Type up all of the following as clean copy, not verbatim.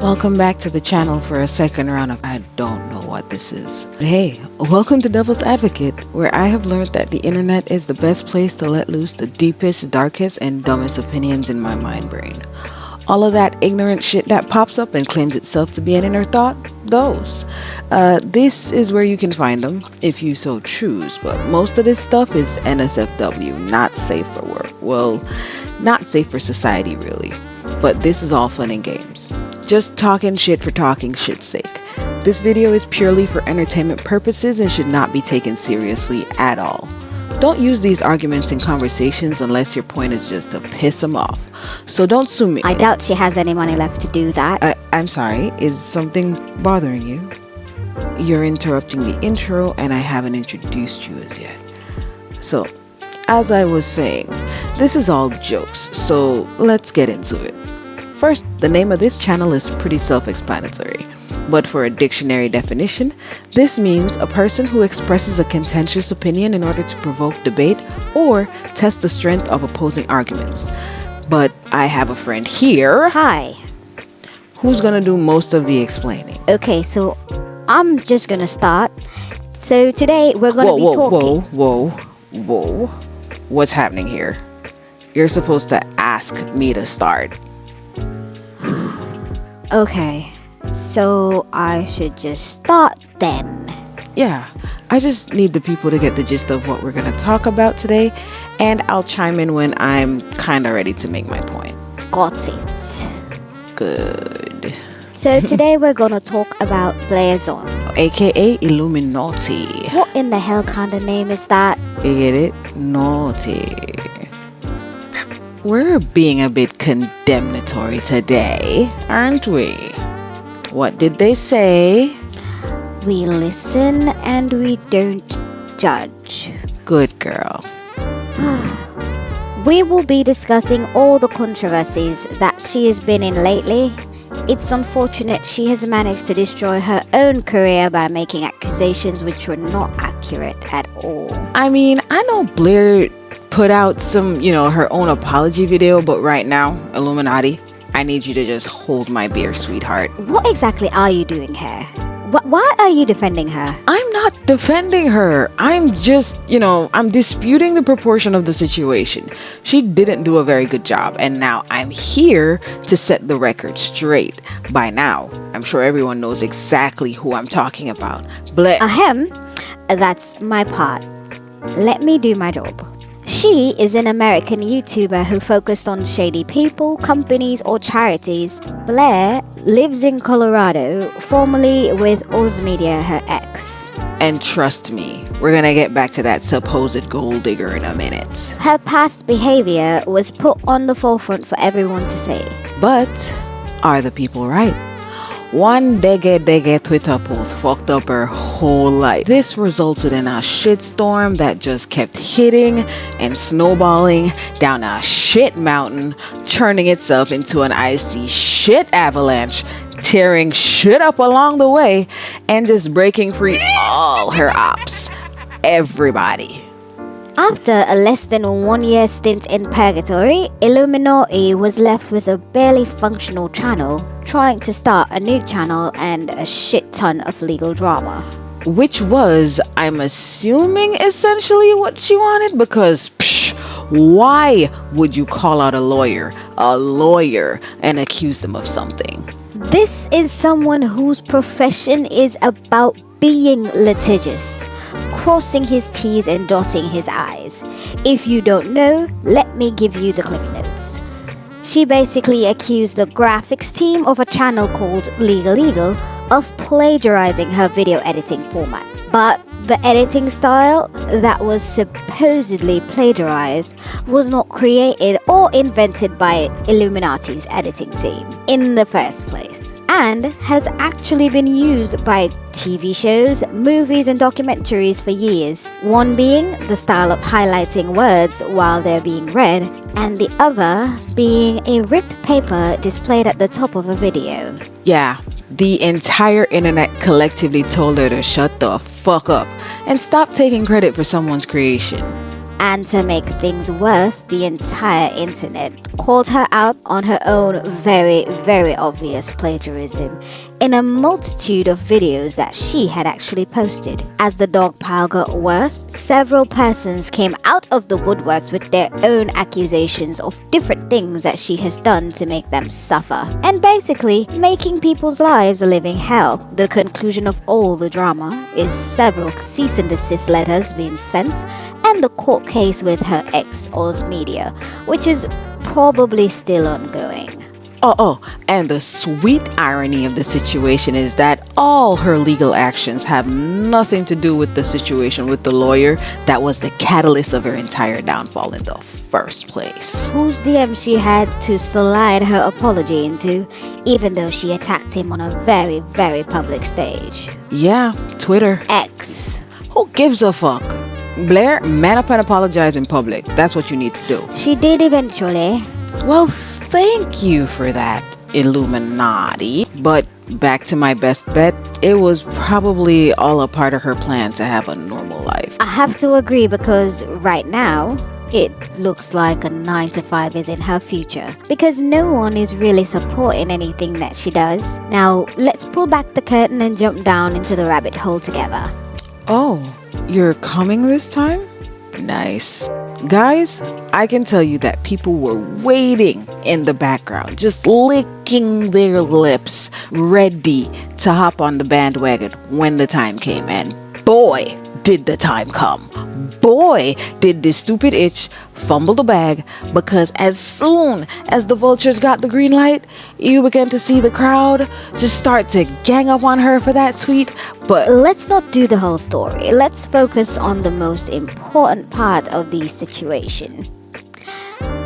Welcome back to the channel for a second round of I don't know what this is. But hey, welcome to Devil's Advocate, where I have learned that the internet is the best place to let loose the deepest, darkest, and dumbest opinions in my mind brain. All of that ignorant shit that pops up and claims itself to be an inner thought, those. This is where you can find them, if you so choose, but most of this stuff is NSFW, not safe for work. Well, not safe for society really, but this is all fun and games. Just talking shit for talking shit's sake. This video is purely for entertainment purposes and should not be taken seriously at all. Don't use these arguments in conversations unless your point is just to piss them off. So don't sue me. I doubt she has any money left to do that. I'm sorry, is something bothering you? You're interrupting the intro and I haven't introduced you as yet. So, as I was saying, this is all jokes, so let's get into it. First, the name of this channel is pretty self-explanatory, but for a dictionary definition, this means a person who expresses a contentious opinion in order to provoke debate or test the strength of opposing arguments. But I have a friend here. Hi. Who's gonna do most of the explaining? Okay, so I'm just gonna start. So today we're gonna be talking. Whoa. What's happening here? You're supposed to ask me to start. Okay, so I should just start then. Yeah, I just need the people to get the gist of what we're going to talk about today, and I'll chime in when I'm kind of ready to make my point. Got it. Good. So today we're gonna talk about Blazon. AKA Illuminaughtii. What in the hell kind of name is that? You get it? Naughty. We're being a bit condemnatory today, aren't we? What did they say? We listen and we don't judge. Good girl. We will be discussing all the controversies that she has been in lately. It's unfortunate she has managed to destroy her own career by making accusations which were not accurate at all. I mean, I know Blair put out some, her own apology video, but right now, Illuminaughtii, I need you to just hold my beer, sweetheart. What exactly are you doing here? Why are you defending her? I'm not defending her. I'm just, I'm disputing the proportion of the situation. She didn't do a very good job, and now I'm here to set the record straight. By now, I'm sure everyone knows exactly who I'm talking about. Ahem, that's my part. Let me do my job. She is an American YouTuber who focused on shady people, companies, or charities. Blair lives in Colorado, formerly with Oz Media, her ex. And trust me, we're gonna get back to that supposed gold digger in a minute. Her past behavior was put on the forefront for everyone to see. But are the people right? One dege Twitter post fucked up her whole life. This resulted in a shitstorm that just kept hitting and snowballing down a shit mountain, turning itself into an icy shit avalanche, tearing shit up along the way, and just breaking free all her ops. Everybody. After a less than 1 year stint in purgatory, Illuminaughtii was left with a barely functional channel, trying to start a new channel and a shit ton of legal drama. Which was, I'm assuming, essentially what she wanted, because why would you call out a lawyer, and accuse them of something? This is someone whose profession is about being litigious, crossing his T's and dotting his I's. If you don't know, let me give you the cliff notes. She basically accused the graphics team of a channel called Legal of plagiarizing her video editing format. But the editing style that was supposedly plagiarized was not created or invented by Illuminauttii's editing team in the first place, and has actually been used by TV shows, movies and documentaries for years. One being the style of highlighting words while they're being read, and the other being a ripped paper displayed at the top of a video. Yeah, the entire internet collectively told her to shut the fuck up and stop taking credit for someone's creation. And to make things worse, the entire internet called her out on her own very, very obvious plagiarism in a multitude of videos that she had actually posted. As the dog pile got worse, several persons came out of the woodworks with their own accusations of different things that she has done to make them suffer, and basically making people's lives a living hell. The conclusion of all the drama is several cease and desist letters being sent and the court case with her ex Oz Media, which is probably still ongoing. And the sweet irony of the situation is that all her legal actions have nothing to do with the situation with the lawyer that was the catalyst of her entire downfall in the first place. Whose DM she had to slide her apology into, even though she attacked him on a very, very public stage. Yeah, Twitter. X. Who gives a fuck? Blair, man up and apologize in public. That's what you need to do. She did eventually. Well, thank you for that, Illuminaughtii. But back to my best bet, it was probably all a part of her plan to have a normal life. I have to agree, because right now, it looks like a 9 to 5 is in her future, because no one is really supporting anything that she does. Now, let's pull back the curtain and jump down into the rabbit hole together. Oh, you're coming this time? Nice. Guys, I can tell you that people were waiting in the background, just licking their lips, ready to hop on the bandwagon when the time came. And boy, did the time come. Boy, did this stupid itch fumble the bag, because as soon as the vultures got the green light, you began to see the crowd just start to gang up on her for that tweet. But let's not do the whole story. Let's focus on the most important part of the situation.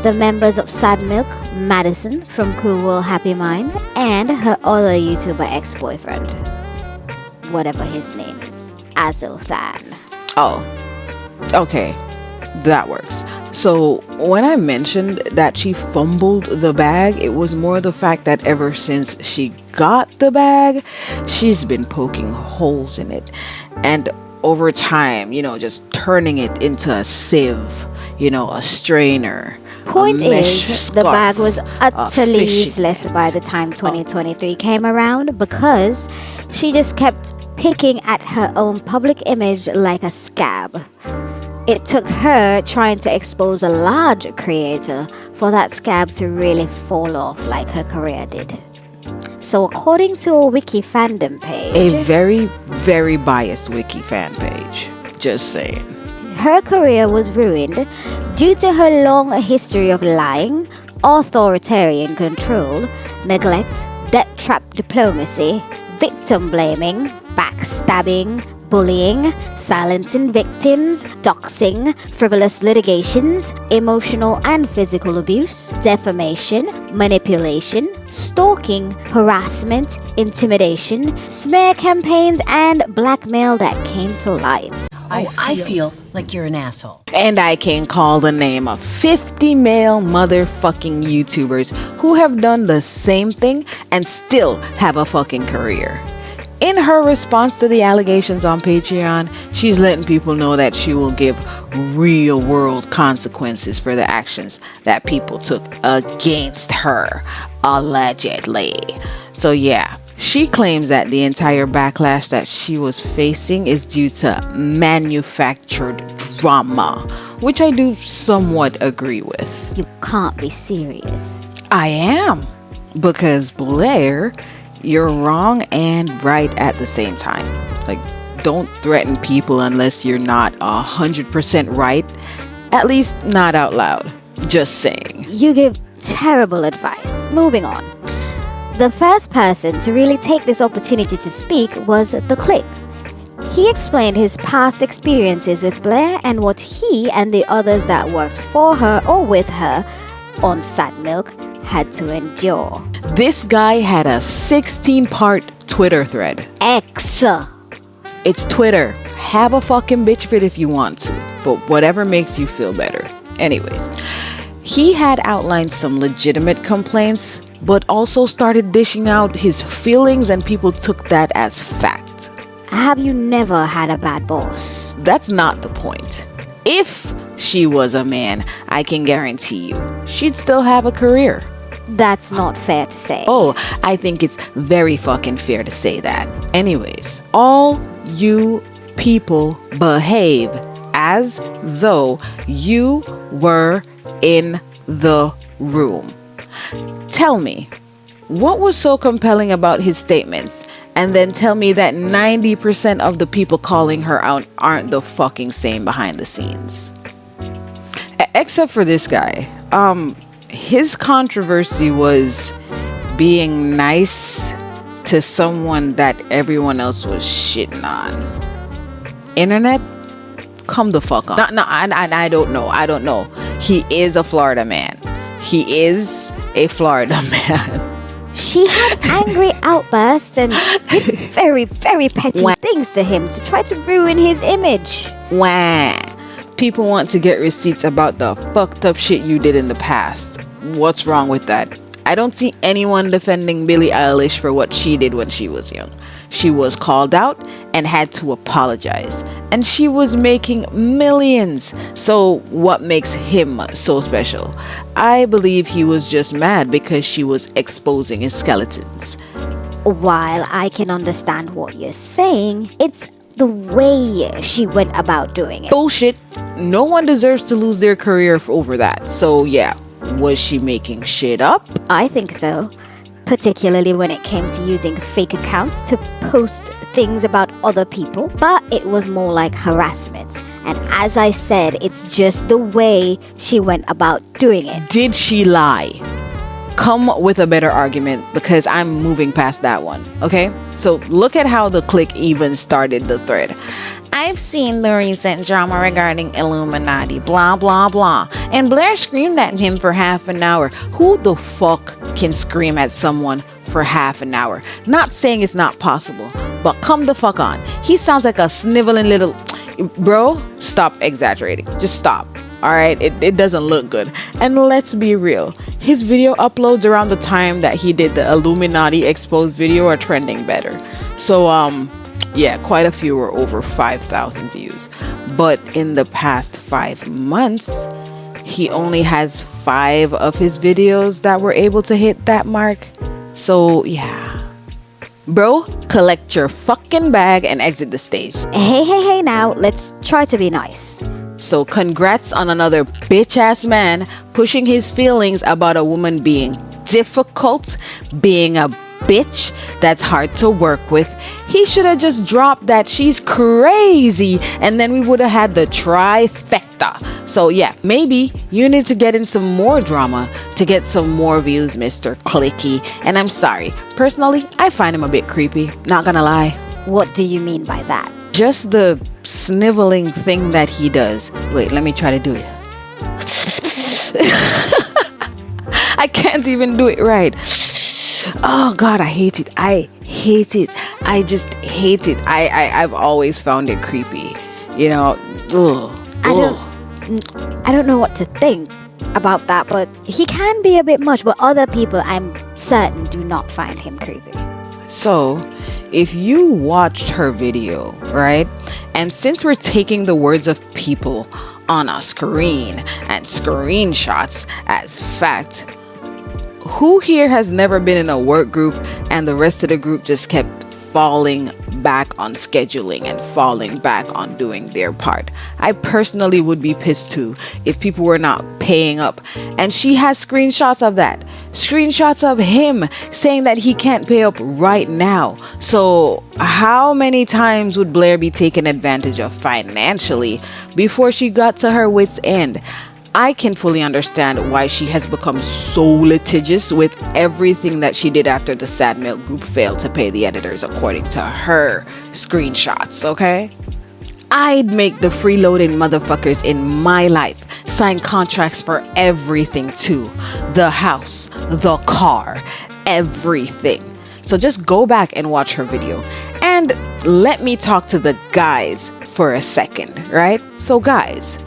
The members of Sad Milk, Madison from Cool World Happy Mind, and her other YouTuber ex-boyfriend, whatever his name is, Azothan. oh, okay, that works. So when I mentioned that she fumbled the bag, it was more the fact that ever since she got the bag, she's been poking holes in it, and over time, just turning it into a sieve, a strainer. Point is, scarf, the bag was utterly fishing useless net. by the time 2023 came around, because she just kept picking at her own public image like a scab. It took her trying to expose a large creator for that scab to really fall off like her career did. So according to a wiki fandom page, A very, very biased wiki fan page. Just saying. her career was ruined due to her long history of lying, authoritarian control, neglect, debt trap diplomacy, victim blaming, backstabbing, bullying, silencing victims, doxing, frivolous litigations, emotional and physical abuse, defamation, manipulation, stalking, harassment, intimidation, smear campaigns, and blackmail that came to light. I feel like you're an asshole. And I can call the name of 50 male motherfucking YouTubers who have done the same thing and still have a fucking career. In her response to the allegations on Patreon, she's letting people know that she will give real world consequences for the actions that people took against her, allegedly. So yeah, she claims that the entire backlash that she was facing is due to manufactured drama, which I do somewhat agree with. You can't be serious. I am, because Blair, you're wrong and right at the same time. Like, don't threaten people unless you're not 100% right, at least not out loud. Just saying. You give terrible advice. Moving on. The first person to really take this opportunity to speak was The Click. He explained his past experiences with Blair and what he and the others that worked for her or with her on Sad Milk had to endure. This guy had a 16-part Twitter thread. X. It's Twitter. Have a fucking bitch fit if you want to, but whatever makes you feel better. Anyways, he had outlined some legitimate complaints, but also started dishing out his feelings, and people took that as fact. Have you never had a bad boss? That's not the point. If she was a man, I can guarantee you, she'd still have a career. That's not fair to say. Oh, I think it's very fucking fair to say that. Anyways, all you people behave as though you were in the room. Tell me, what was so compelling about his statements? And then tell me that 90% of the people calling her out aren't the fucking same behind the scenes. Except for this guy. His controversy was being nice to someone that everyone else was shitting on. Internet, come the fuck on. No, I don't know. He is a Florida man. He is a Florida man. She had angry outbursts and did very, very petty things to him to try to ruin his image. Wah. People want to get receipts about the fucked up shit you did in the past. What's wrong with that? I don't see anyone defending Billie Eilish for what she did when she was young. She was called out and had to apologize. And she was making millions. So what makes him so special? I believe he was just mad because she was exposing his skeletons. While I can understand what you're saying, it's the way she went about doing it. Bullshit. No one deserves to lose their career over that. So yeah, was she making shit up? I think so. Particularly when it came to using fake accounts to post things about other people. But it was more like harassment. And as I said, it's just the way she went about doing it. Did she lie? Come with a better argument, because I'm moving past that one, okay? So look at how the clique even started the thread. I've seen the recent drama regarding Illuminaughtii, blah, blah, blah. And Blair screamed at him for half an hour. Who the fuck can scream at someone for half an hour? Not saying it's not possible, but come the fuck on. He sounds like a sniveling little... Bro, stop exaggerating. Just stop. Alright, it doesn't look good. And let's be real, his video uploads around the time that he did the Illuminaughtii exposed video are trending better. So yeah, quite a few were over 5,000 views. But in the past 5 months, he only has 5 of his videos that were able to hit that mark. So yeah. Bro, collect your fucking bag and exit the stage. Hey now, let's try to be nice. So congrats on another bitch ass man pushing his feelings about a woman being difficult, being a bitch that's hard to work with. He should have just dropped that she's crazy, and then we would have had the trifecta. So yeah, maybe you need to get in some more drama to get some more views, Mr. Clicky. And I'm sorry, personally, I find him a bit creepy, not gonna lie. What do you mean by that? Just the sniveling thing that he does. Wait, let me try to do it. I can't even do it right. Oh God, I hate it. I just hate it. I've always found it creepy. You know, I don't know what to think about that, but he can be a bit much, but other people I'm certain do not find him creepy. So, if you watched her video, right? And since we're taking the words of people on a screen and screenshots as fact, who here has never been in a work group and the rest of the group just kept falling back on scheduling and falling back on doing their part? I personally would be pissed too if people were not paying up. And she has screenshots of that. Screenshots of him saying that he can't pay up right now. So how many times would Blair be taken advantage of financially before she got to her wit's end? I can fully understand why she has become so litigious with everything that she did after the Sad Milk Group failed to pay the editors according to her screenshots, okay? I'd make the freeloading motherfuckers in my life sign contracts for everything too. The house, the car, everything. So just go back and watch her video. And let me talk to the guys for a second, right? So guys,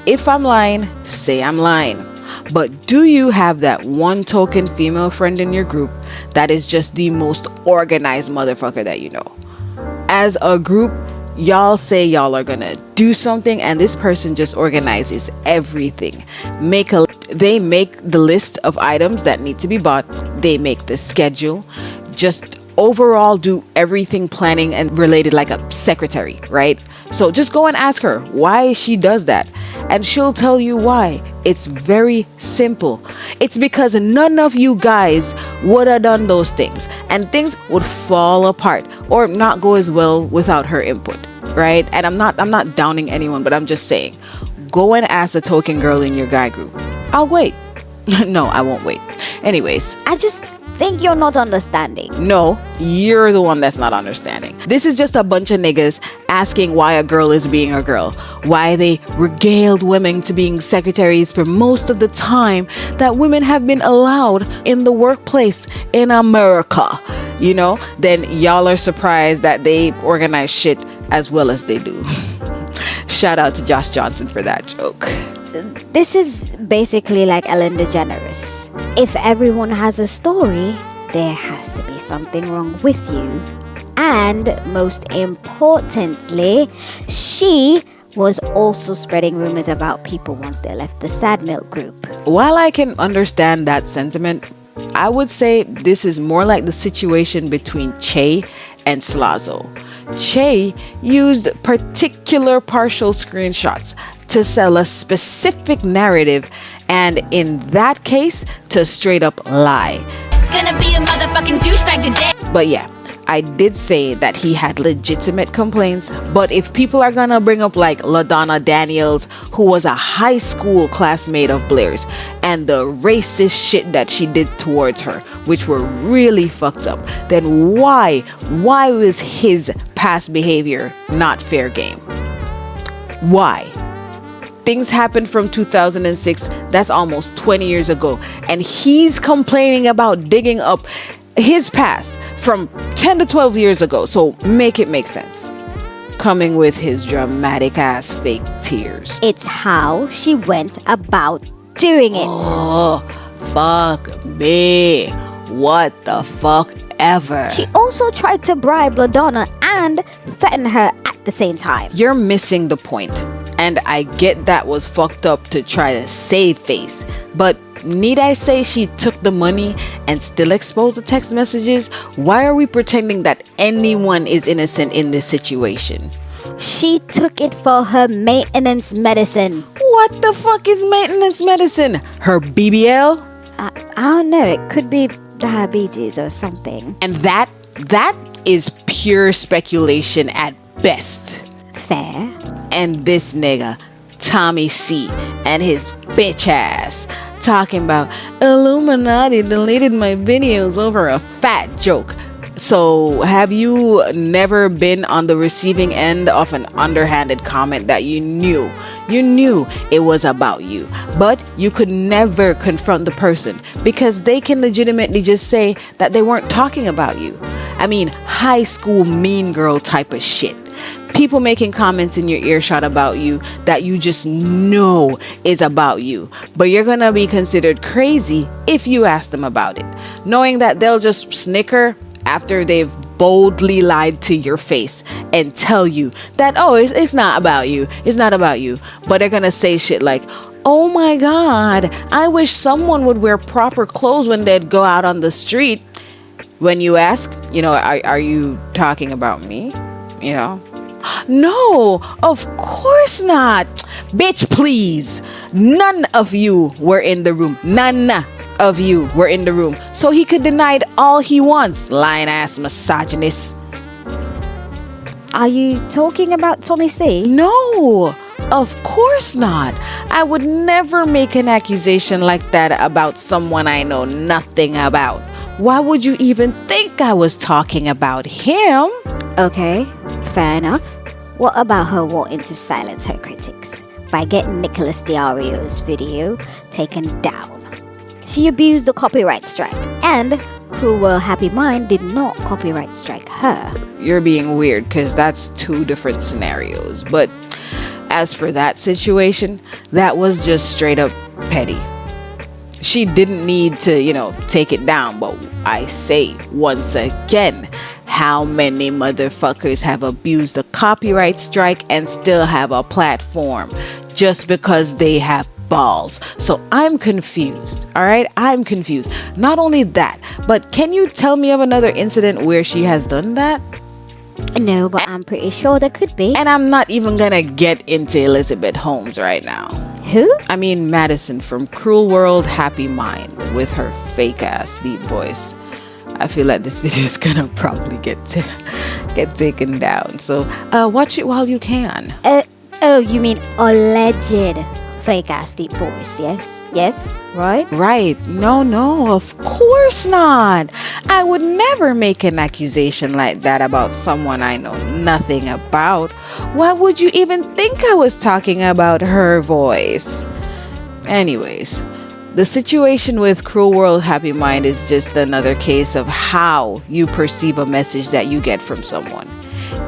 if I'm lying, say I'm lying. But do you have that one token female friend in your group that is just the most organized motherfucker that you know? As a group, Y'all say y'all are gonna do something, and this person just organizes everything. They make the list of items that need to be bought. They make the schedule. Just overall do everything planning and related like a secretary, right? So just go and ask her why she does that, and she'll tell you why. It's very simple. It's because none of you guys would have done those things, and things would fall apart or not go as well without her input, right? And I'm not downing anyone, but I'm just saying, go and ask the token girl in your guy group. I'll wait. No, I won't wait. Anyways, I just think you're not understanding. no, you're the one that's not understanding. This is just a bunch of niggas asking why a girl is being a girl, why they regaled women to being secretaries for most of the time that women have been allowed in the workplace in America. You know, then y'all are surprised that they organize shit as well as they do. Shout out to Josh Johnson for that joke. This is basically like Ellen DeGeneres. If everyone has a story, there has to be something wrong with you. And most importantly, she was also spreading rumors about people once they left the Sad Milk group. While I can understand that sentiment, I would say this is more like the situation between Che and Slazo. Che used particular partial screenshots to sell a specific narrative, and in that case, to straight up lie. Gonna be a motherfucking douchebag today. But yeah, I did say that he had legitimate complaints, but if people are gonna bring up like LaDonna Daniels, who was a high school classmate of Blair's, and the racist shit that she did towards her, which were really fucked up, then why was his past behavior not fair game? Why? Things happened from 2006, that's almost 20 years ago, and he's complaining about digging up his past from 10 to 12 years ago. So make it make sense. Coming with his dramatic ass fake tears. It's how she went about doing it. Oh, fuck me. What the fuck ever. She also tried to bribe LaDonna and threaten her at the same time. You're missing the point. And I get that was fucked up to try to save face. But need I say she took the money and still exposed the text messages? Why are we pretending that anyone is innocent in this situation? She took it for her maintenance medicine. What the fuck is maintenance medicine? Her BBL? I don't know, it could be diabetes or something. And that is pure speculation at best. Fair. And this nigga, Tommy C, and his bitch ass, talking about Illuminaughtii deleted my videos over a fat joke. So have you never been on the receiving end of an underhanded comment that you knew it was about you, but you could never confront the person because they can legitimately just say that they weren't talking about you? I mean, high school mean girl type of shit. People making comments in your earshot about you that you just know is about you, but you're gonna be considered crazy if you ask them about it, knowing that they'll just snicker after they've boldly lied to your face and tell you that, oh, it's not about you, but they're gonna say shit like, oh my god, I wish someone would wear proper clothes when they'd go out on the street. When you ask, are you talking about me? No, of course not. Bitch, please. None of you were in the room. None of you were in the room. So he could deny it all he wants. Lying ass misogynist. Are you talking about Tommy C? No, of course not. I would never make an accusation like that about someone I know nothing about. Why would you even think I was talking about him? Okay, fair enough. What about her wanting to silence her critics by getting Nicholas Diario's video taken down? She abused the copyright strike, and Cruel Happy Mind did not copyright strike her. You're being weird because that's two different scenarios. But as for that situation, that was just straight up petty. She didn't need to, take it down. But I say once again, how many motherfuckers have abused the copyright strike and still have a platform just because they have balls. So I'm confused. All right, I'm confused. Not only that, but can you tell me of another incident where she has done that? No, but I'm pretty sure there could be. And I'm not even gonna get into Elizabeth Holmes right now. Who? I mean Madison from Cruel World Happy Mind with her fake ass deep voice. I feel like this video is gonna probably get taken down. So watch it while you can. Oh, you mean alleged fake ass deep voice? Yes, right? Right. No, of course not. I would never make an accusation like that about someone I know nothing about. Why would you even think I was talking about her voice? Anyways, the situation with Cruel World Happy Mind is just another case of how you perceive a message that you get from someone.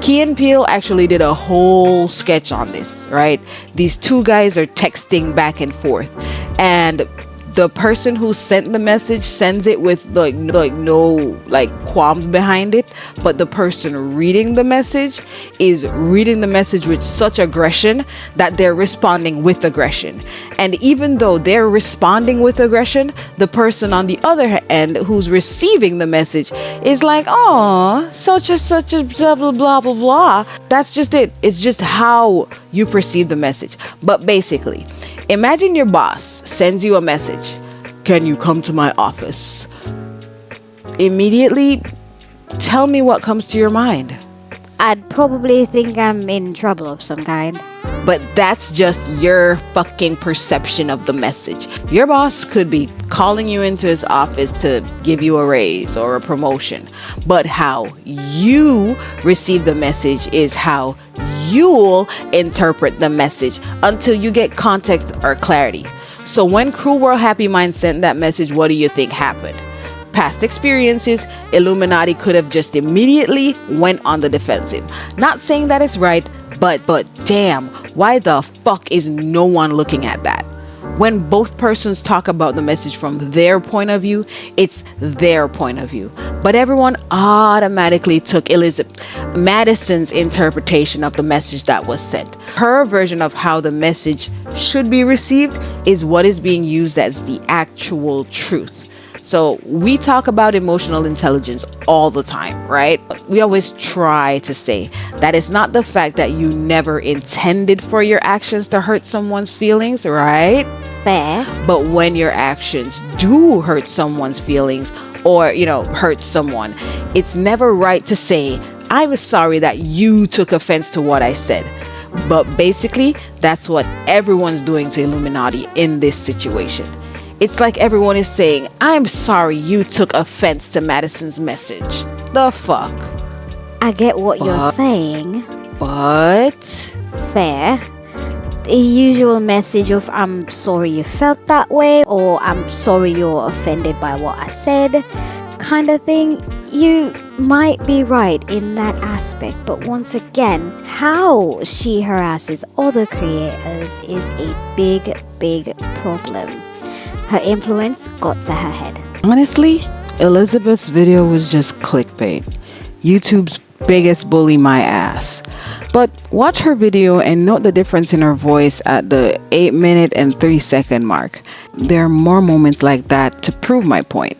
Key and Peele actually did a whole sketch on this, right? These two guys are texting back and forth, and the person who sent the message sends it with like no qualms behind it, but the person reading the message is reading the message with such aggression that they're responding with aggression. And even though they're responding with aggression, the person on the other end who's receiving the message is like, oh, such a blah blah blah blah blah. That's just it. It's just how you perceive the message. But basically, imagine your boss sends you a message. Can you come to my office? Immediately, tell me what comes to your mind. I'd probably think I'm in trouble of some kind. But that's just your fucking perception of the message. Your boss could be calling you into his office to give you a raise or a promotion. But how you receive the message is how you'll interpret the message until you get context or clarity. So when Cruel World Happy Mind sent that message, what do you think happened? Past experiences, Illuminaughtii could have just immediately went on the defensive. Not saying that it's right, but damn, why the fuck is no one looking at that? When both persons talk about the message from their point of view, it's their point of view. But everyone automatically took Madison's interpretation of the message that was sent. Her version of how the message should be received is what is being used as the actual truth. So we talk about emotional intelligence all the time, right? We always try to say that it's not the fact that you never intended for your actions to hurt someone's feelings, right? Fair. But when your actions do hurt someone's feelings or, hurt someone, it's never right to say, I was sorry that you took offense to what I said. But basically, that's what everyone's doing to Illuminaughtii in this situation. It's like everyone is saying, I'm sorry you took offense to Madison's message. The fuck? I get what you're saying. But Fair. The usual message of I'm sorry you felt that way, or I'm sorry you're offended by what I said, kind of thing. You might be right in that aspect, but once again, how she harasses other creators is a big problem. Her influence got to her head. honestly, Elizabeth's video was just clickbait. YouTube's biggest bully my ass. But watch her video and note the difference in her voice at the 8-minute and 3-second mark. There are more moments like that to prove my point.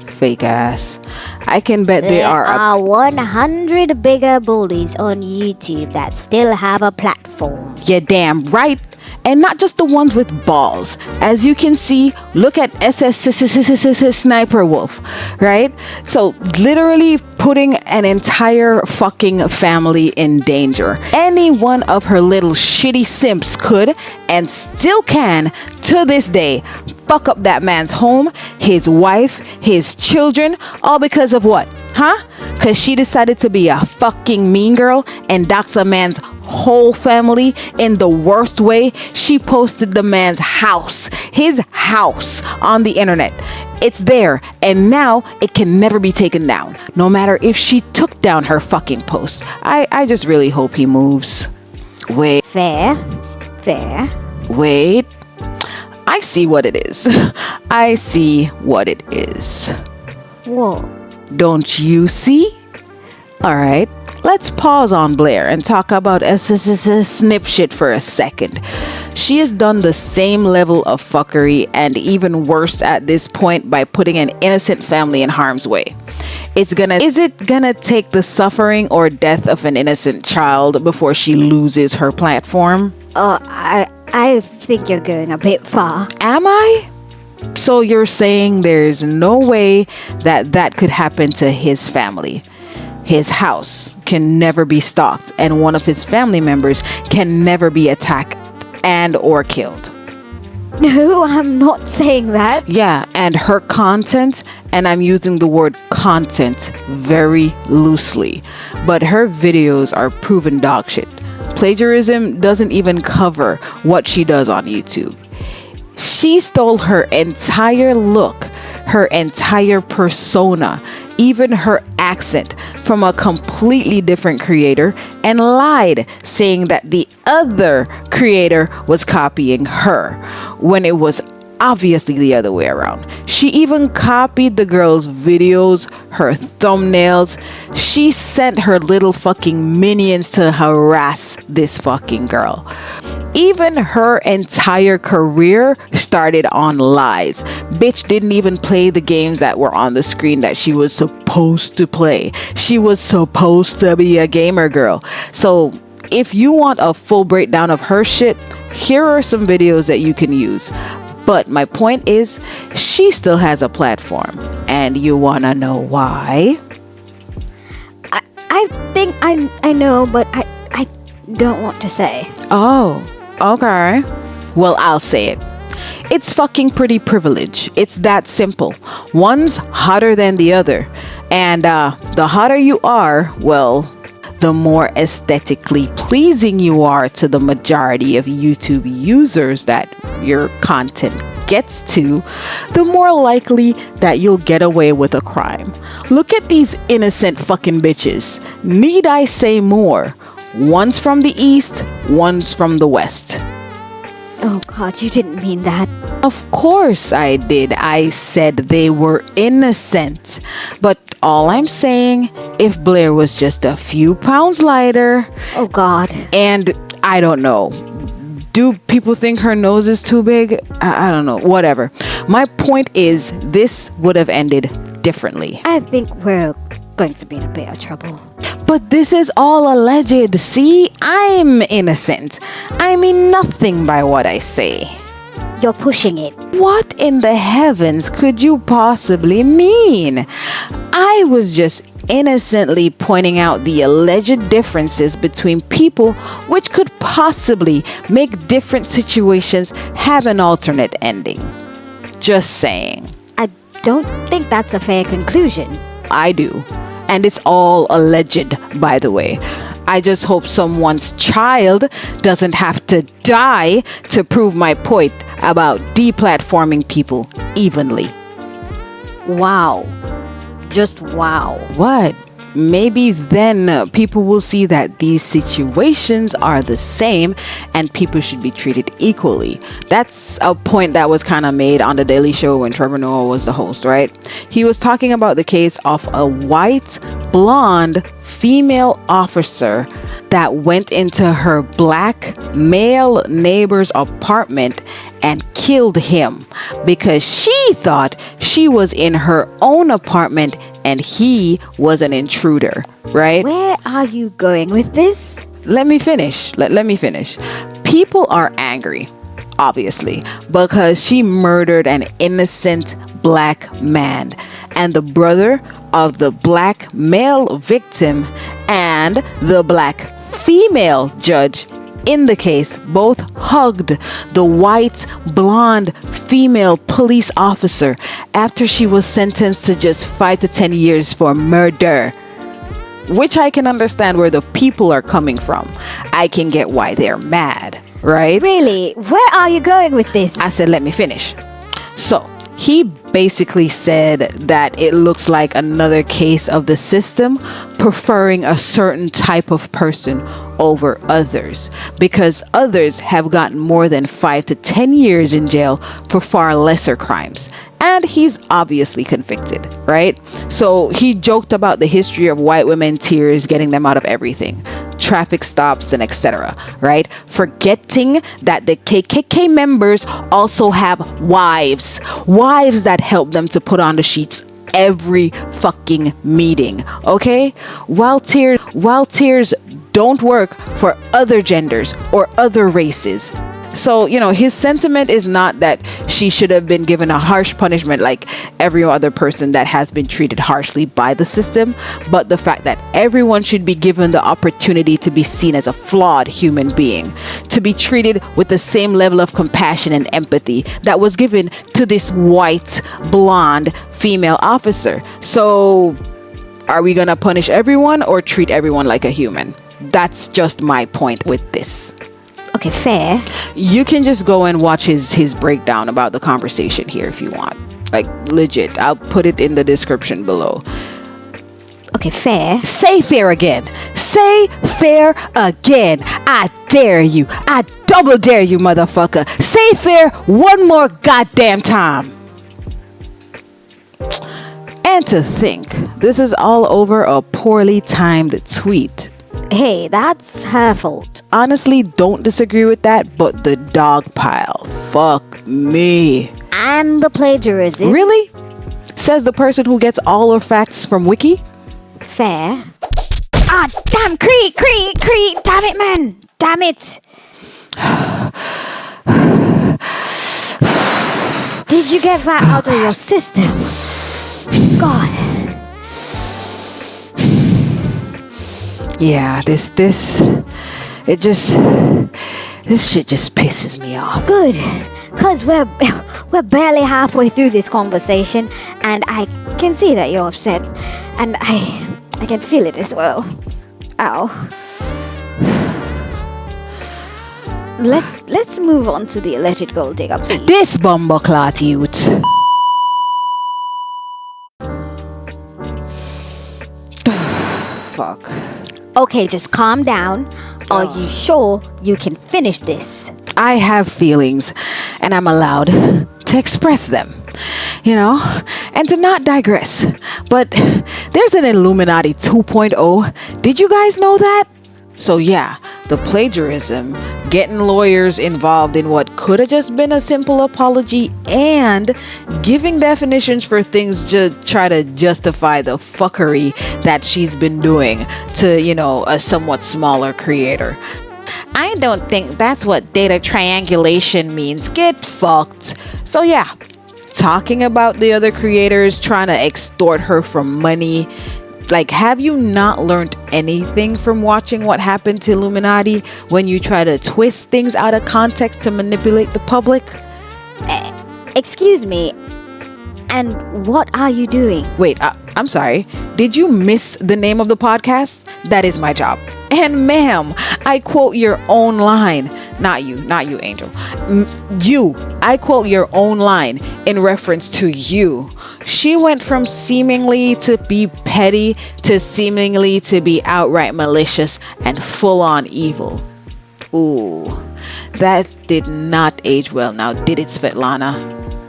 Fake ass. I can bet there are 100 bigger bullies on YouTube that still have a platform. Yeah, damn right. And not just the ones with balls. As you can see, look at SS Sniper Wolf, right? So literally putting an entire fucking family in danger. Any one of her little shitty simps could and still can to this day fuck up that man's home, his wife, his children, all because of what? Huh? Because she decided to be a fucking mean girl and dox a man's whole family in the worst way. She posted the man's house, his house, on the internet. It's there, and now it can never be taken down, no matter if she took down her fucking post. I just really hope he moves. Wait. Fair. Wait. I see what it is. I see what it is. What? Don't you see? Alright, let's pause on Blair and talk about snip shit for a second. She has done the same level of fuckery and even worse at this point by putting an innocent family in harm's way. Is it gonna take the suffering or death of an innocent child before she loses her platform? I think you're going a bit far. Am I? So you're saying there's no way that could happen to his family? His house can never be stalked and one of his family members can never be attacked and or killed? No, I'm not saying that. Yeah, and her content, and I'm using the word content very loosely, but her videos are proven dog shit. Plagiarism doesn't even cover what she does on YouTube. She stole her entire look, her entire persona, even her accent from a completely different creator and lied, saying that the other creator was copying her when it was obviously the other way around. She even copied the girl's videos, her thumbnails. She sent her little fucking minions to harass this fucking girl. Even her entire career started on lies. Bitch didn't even play the games that were on the screen that she was supposed to play. She was supposed to be a gamer girl. So if you want a full breakdown of her shit, here are some videos that you can use. But my point is, she still has a platform. And you wanna know why? I think I know, but I don't want to say. Oh, okay. Well, I'll say it. It's fucking pretty privilege. It's that simple. One's hotter than the other. And the hotter you are, well, the more aesthetically pleasing you are to the majority of YouTube users that your content gets to, the more likely that you'll get away with a crime. Look at these innocent fucking bitches. Need I say more? One's from the east, one's from the west. Oh God, you didn't mean that. Of course I did. I said they were innocent. But all I'm saying, if Blair was just a few pounds lighter... Oh God. And I don't know. Do people think her nose is too big? I don't know. Whatever. My point is, this would have ended differently. I think we're going to be in a bit of trouble. But this is all alleged. See, I'm innocent. I mean nothing by what I say. You're pushing it. What in the heavens could you possibly mean? I was just innocently pointing out the alleged differences between people which could possibly make different situations have an alternate ending. Just saying. I don't think that's a fair conclusion. I do. And it's all alleged, by the way. I just hope someone's child doesn't have to die to prove my point about deplatforming people evenly. Wow. Just wow. What? Maybe then people will see that these situations are the same and people should be treated equally. That's a point that was kind of made on The Daily Show when Trevor Noah was the host, right? He was talking about the case of a white, blonde, female officer that went into her black male neighbor's apartment and killed him because she thought she was in her own apartment and he was an intruder, right? Where are you going with this? Let me finish. Let me finish. People are angry, obviously, because she murdered an innocent black man, and the brother of the black male victim and the black female judge in the case both hugged the white blonde female police officer after she was sentenced to just 5 to 10 years for murder. Which I can understand where the people are coming from. I can get why they're mad, right? Really? Where are you going with this? I said let me finish. So he basically said that it looks like another case of the system preferring a certain type of person over others, because others have gotten more than 5 to 10 years in jail for far lesser crimes. And he's obviously convicted, right? So he joked about the history of white women tears getting them out of everything, traffic stops and etc., right? Forgetting that the KKK members also have wives that help them to put on the sheets every fucking meeting, okay? While tears don't work for other genders or other races. So, his sentiment is not that she should have been given a harsh punishment like every other person that has been treated harshly by the system, but the fact that everyone should be given the opportunity to be seen as a flawed human being, to be treated with the same level of compassion and empathy that was given to this white, blonde female officer. So, are we gonna punish everyone or treat everyone like a human? That's just my point with this. Okay, fair. You can just go and watch his breakdown about the conversation here if you want. Like, legit. I'll put it in the description below. Okay, fair. Say fair again. Say fair again. I dare you. I double dare you, motherfucker. Say fair one more goddamn time. And to think, this is all over a poorly timed tweet. Hey, that's her fault. Honestly, don't disagree with that, but the dog pile. Fuck me. And the plagiarism. Really? Says the person who gets all her facts from Wiki? Fair. Ah, damn, Cree, damn it, man. Damn it. Did you get that out of your system? God. Yeah, this shit just pisses me off. Good, cause we're barely halfway through this conversation, and I can see that you're upset, and I can feel it as well. Ow. Let's move on to the alleged gold digger, please. This bumbleclot youth. Fuck. Okay, just calm down. Are you sure you can finish this? I have feelings, and I'm allowed to express them, and to not digress. But there's an Illuminaughtii 2.0. Did you guys know that? So yeah, the plagiarism, getting lawyers involved in what could have just been a simple apology, and giving definitions for things to try to justify the fuckery that she's been doing to, a somewhat smaller creator. I don't think that's what data triangulation means. Get fucked. So yeah, talking about the other creators trying to extort her for money. Like, have you not learned anything from watching what happened to Illuminaughtii when you try to twist things out of context to manipulate the public? Excuse me, and what are you doing? Wait, I'm sorry. Did you miss the name of the podcast? That is my job. And ma'am, I quote your own line. Not you, Angel. I quote your own line in reference to you. She went from seemingly to be petty to seemingly to be outright malicious and full-on evil. Ooh, that did not age well now, did it, Svetlana?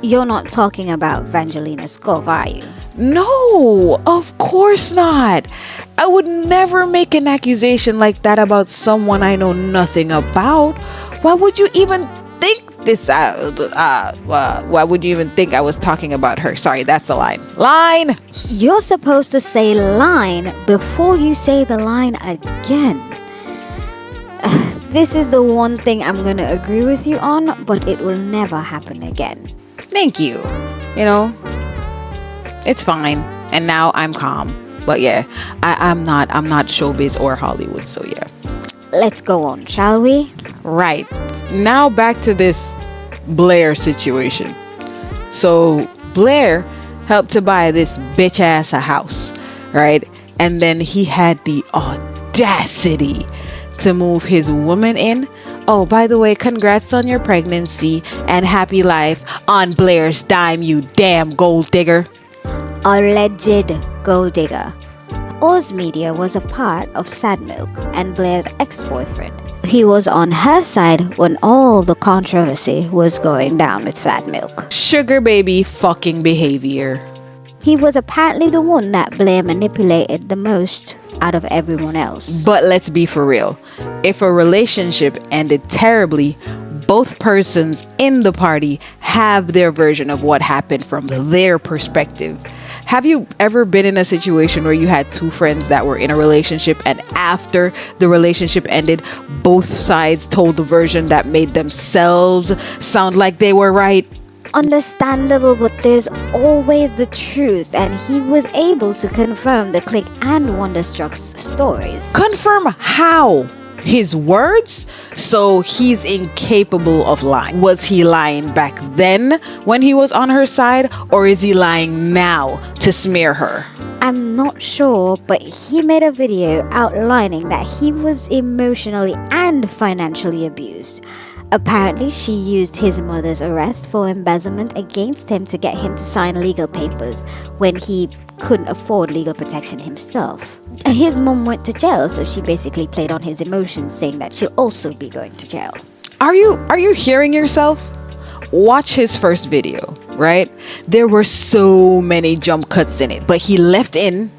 You're not talking about Vangelina Skov, are you? No, of course not. I would never make an accusation like that about someone I know nothing about. Why would you even think this? Why would you even think I was talking about her? Sorry, that's the line. Line! You're supposed to say line before you say the line again. This is the one thing I'm gonna agree with you on, but it will never happen again. Thank you. It's fine. And now I'm calm. But yeah, I'm not showbiz or Hollywood, so yeah. Let's go on, shall we? Right. Now back to this Blair situation. So Blair helped to buy this bitch ass a house, right? And then he had the audacity to move his woman in Oh, by the way, congrats on your pregnancy and happy life on Blair's dime, you damn gold digger. Alleged gold digger. Oz Media was a part of Sad Milk and Blair's ex-boyfriend. He was on her side when all the controversy was going down with Sad Milk. Sugar baby fucking behavior. He was apparently the one that Blair manipulated the most out of everyone else. But let's be for real. If a relationship ended terribly, both persons in the party have their version of what happened from their perspective. Have you ever been in a situation where you had two friends that were in a relationship and after the relationship ended, both sides told the version that made themselves sound like they were right? Understandable, but there's always the truth, and he was able to confirm the Click and Wonderstruck's stories. Confirm how? His words? So he's incapable of lying. Was he lying back then when he was on her side, or is he lying now to smear her? I'm not sure, but he made a video outlining that he was emotionally and financially abused. Apparently, she used his mother's arrest for embezzlement against him to get him to sign legal papers when he couldn't afford legal protection himself. His mom went to jail, so she basically played on his emotions, saying that she'll also be going to jail. Are you hearing yourself? Watch his first video, right? There were so many jump cuts in it, but he left in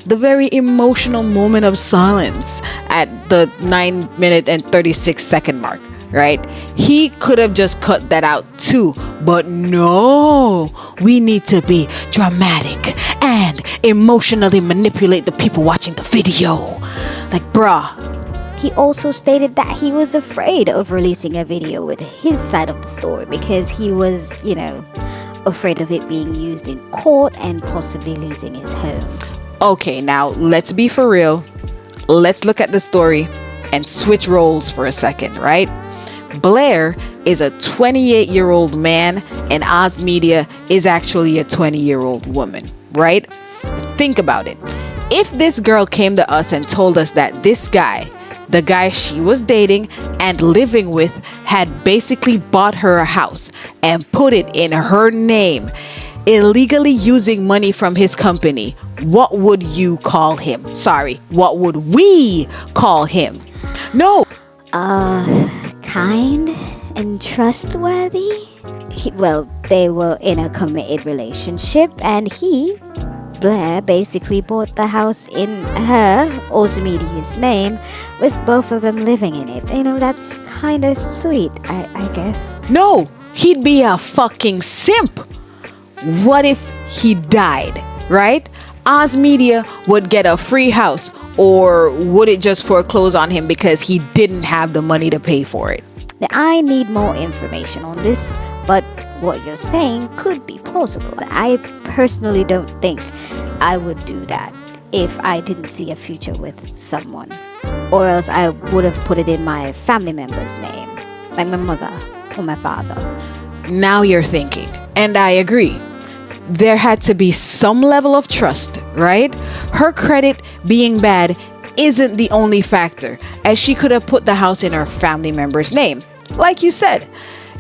the very emotional moment of silence at the 9-minute and 36-second mark, right? He could have just cut that out too, but no, we need to be dramatic and emotionally manipulate the people watching the video. Like, bruh. He also stated that he was afraid of releasing a video with his side of the story because he was, afraid of it being used in court and possibly losing his home. Okay, now let's be for real. Let's look at the story and switch roles for a second, right? Blair is a 28-year-old man and Oz Media is actually a 20-year-old woman, right? Think about it. If this girl came to us and told us that this guy, the guy she was dating and living with, had basically bought her a house and put it in her name, illegally using money from his company, what would you call him? Sorry, what would we call him? No. Kind and trustworthy? They were in a committed relationship, and Blair basically bought the house in her, Oz Media's name, with both of them living in it. That's kind of sweet, I guess. No, he'd be a fucking simp. What if he died, right? Oz Media would get a free house, or would it just foreclose on him because he didn't have the money to pay for it? I need more information on this, but what you're saying could be plausible. I personally don't think I would do that if I didn't see a future with someone, or else I would have put it in my family member's name, like my mother or my father. Now you're thinking, and I agree. There had to be some level of trust, right? Her credit being bad isn't the only factor, as she could have put the house in her family member's name. Like you said,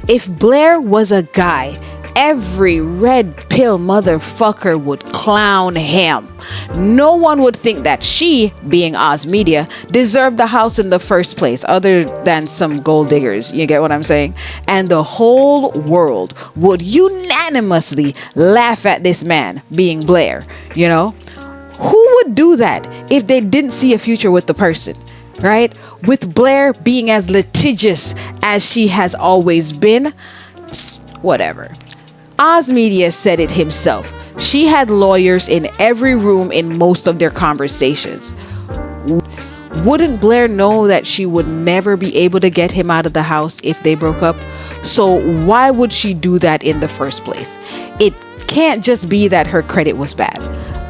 if Blair was a guy, every red pill motherfucker would clown him. No one would think that she, being Oz Media, deserved the house in the first place, other than some gold diggers. You get what I'm saying? And the whole world would unanimously laugh at this man, being Blair. Who would do that if they didn't see a future with the person? Right? With Blair being as litigious as she has always been, whatever. Oz Media said it himself. She had lawyers in every room in most of their conversations. Wouldn't Blair know that she would never be able to get him out of the house if they broke up? So why would she do that in the first place? It can't just be that her credit was bad.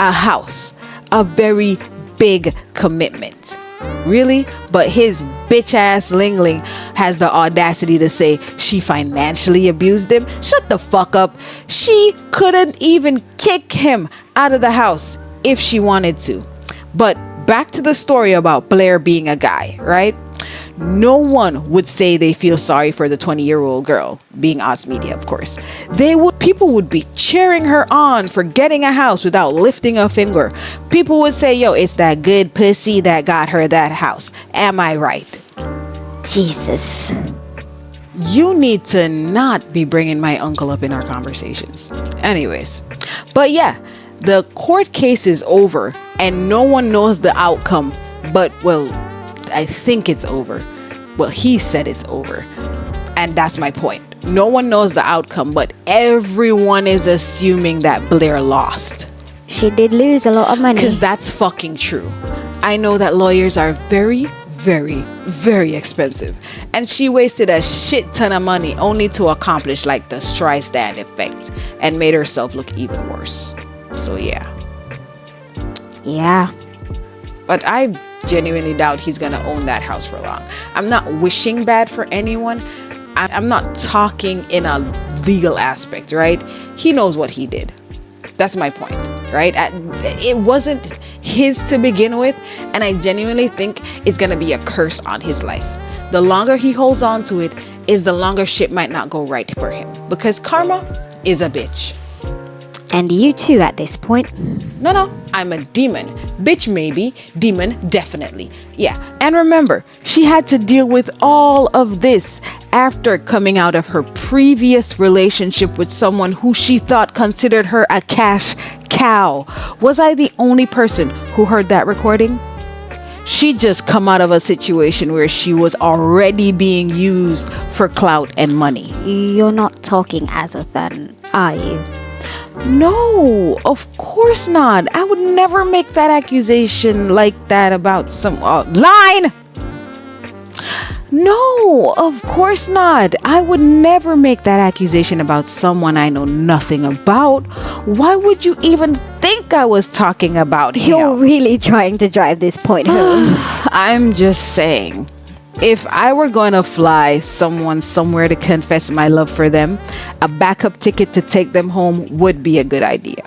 A house, a very big commitment. Really? But his bitch ass Ling Ling has the audacity to say she financially abused him? Shut the fuck up. She couldn't even kick him out of the house if she wanted to. But back to the story about Blair being a guy, right? no one would say they feel sorry for the 20-year-old girl, being Oz Media, of course. People would be cheering her on for getting a house without lifting a finger. People would say, yo, it's that good pussy that got her that house. Am I right? Jesus. You need to not be bringing my uncle up in our conversations. Anyways, but yeah, the court case is over and no one knows the outcome. But, well, I think it's over. Well, he said it's over. And that's my point. No one knows the outcome, but everyone is assuming that Blair lost. She did lose a lot of money. Because that's fucking true. I know that lawyers are very, very, very expensive. And she wasted a shit ton of money only to accomplish like the Streisand effect and made herself look even worse. So yeah. Yeah. But I genuinely doubt he's gonna own that house for long. I'm not wishing bad for anyone. I'm not talking in a legal aspect, right? He knows what he did. That's my point, right? It wasn't his to begin with, and I genuinely think it's gonna be a curse on his life. The longer he holds on to it, is the longer shit might not go right for him. Because karma is a bitch. And you too at this point. No, I'm a demon. Bitch maybe, demon definitely. Yeah, and remember, she had to deal with all of this after coming out of her previous relationship with someone who she thought considered her a cash cow. Was I the only person who heard that recording? She just come out of a situation where she was already being used for clout and money. You're not talking as a fan, are you? No, of course not. I would never make that accusation like that about some line. No, of course not. I would never make that accusation about someone I know nothing about. Why would you even think I was talking about him? You're really trying to drive this point home. I'm just saying. If I were going to fly someone somewhere to confess my love for them, a backup ticket to take them home would be a good idea.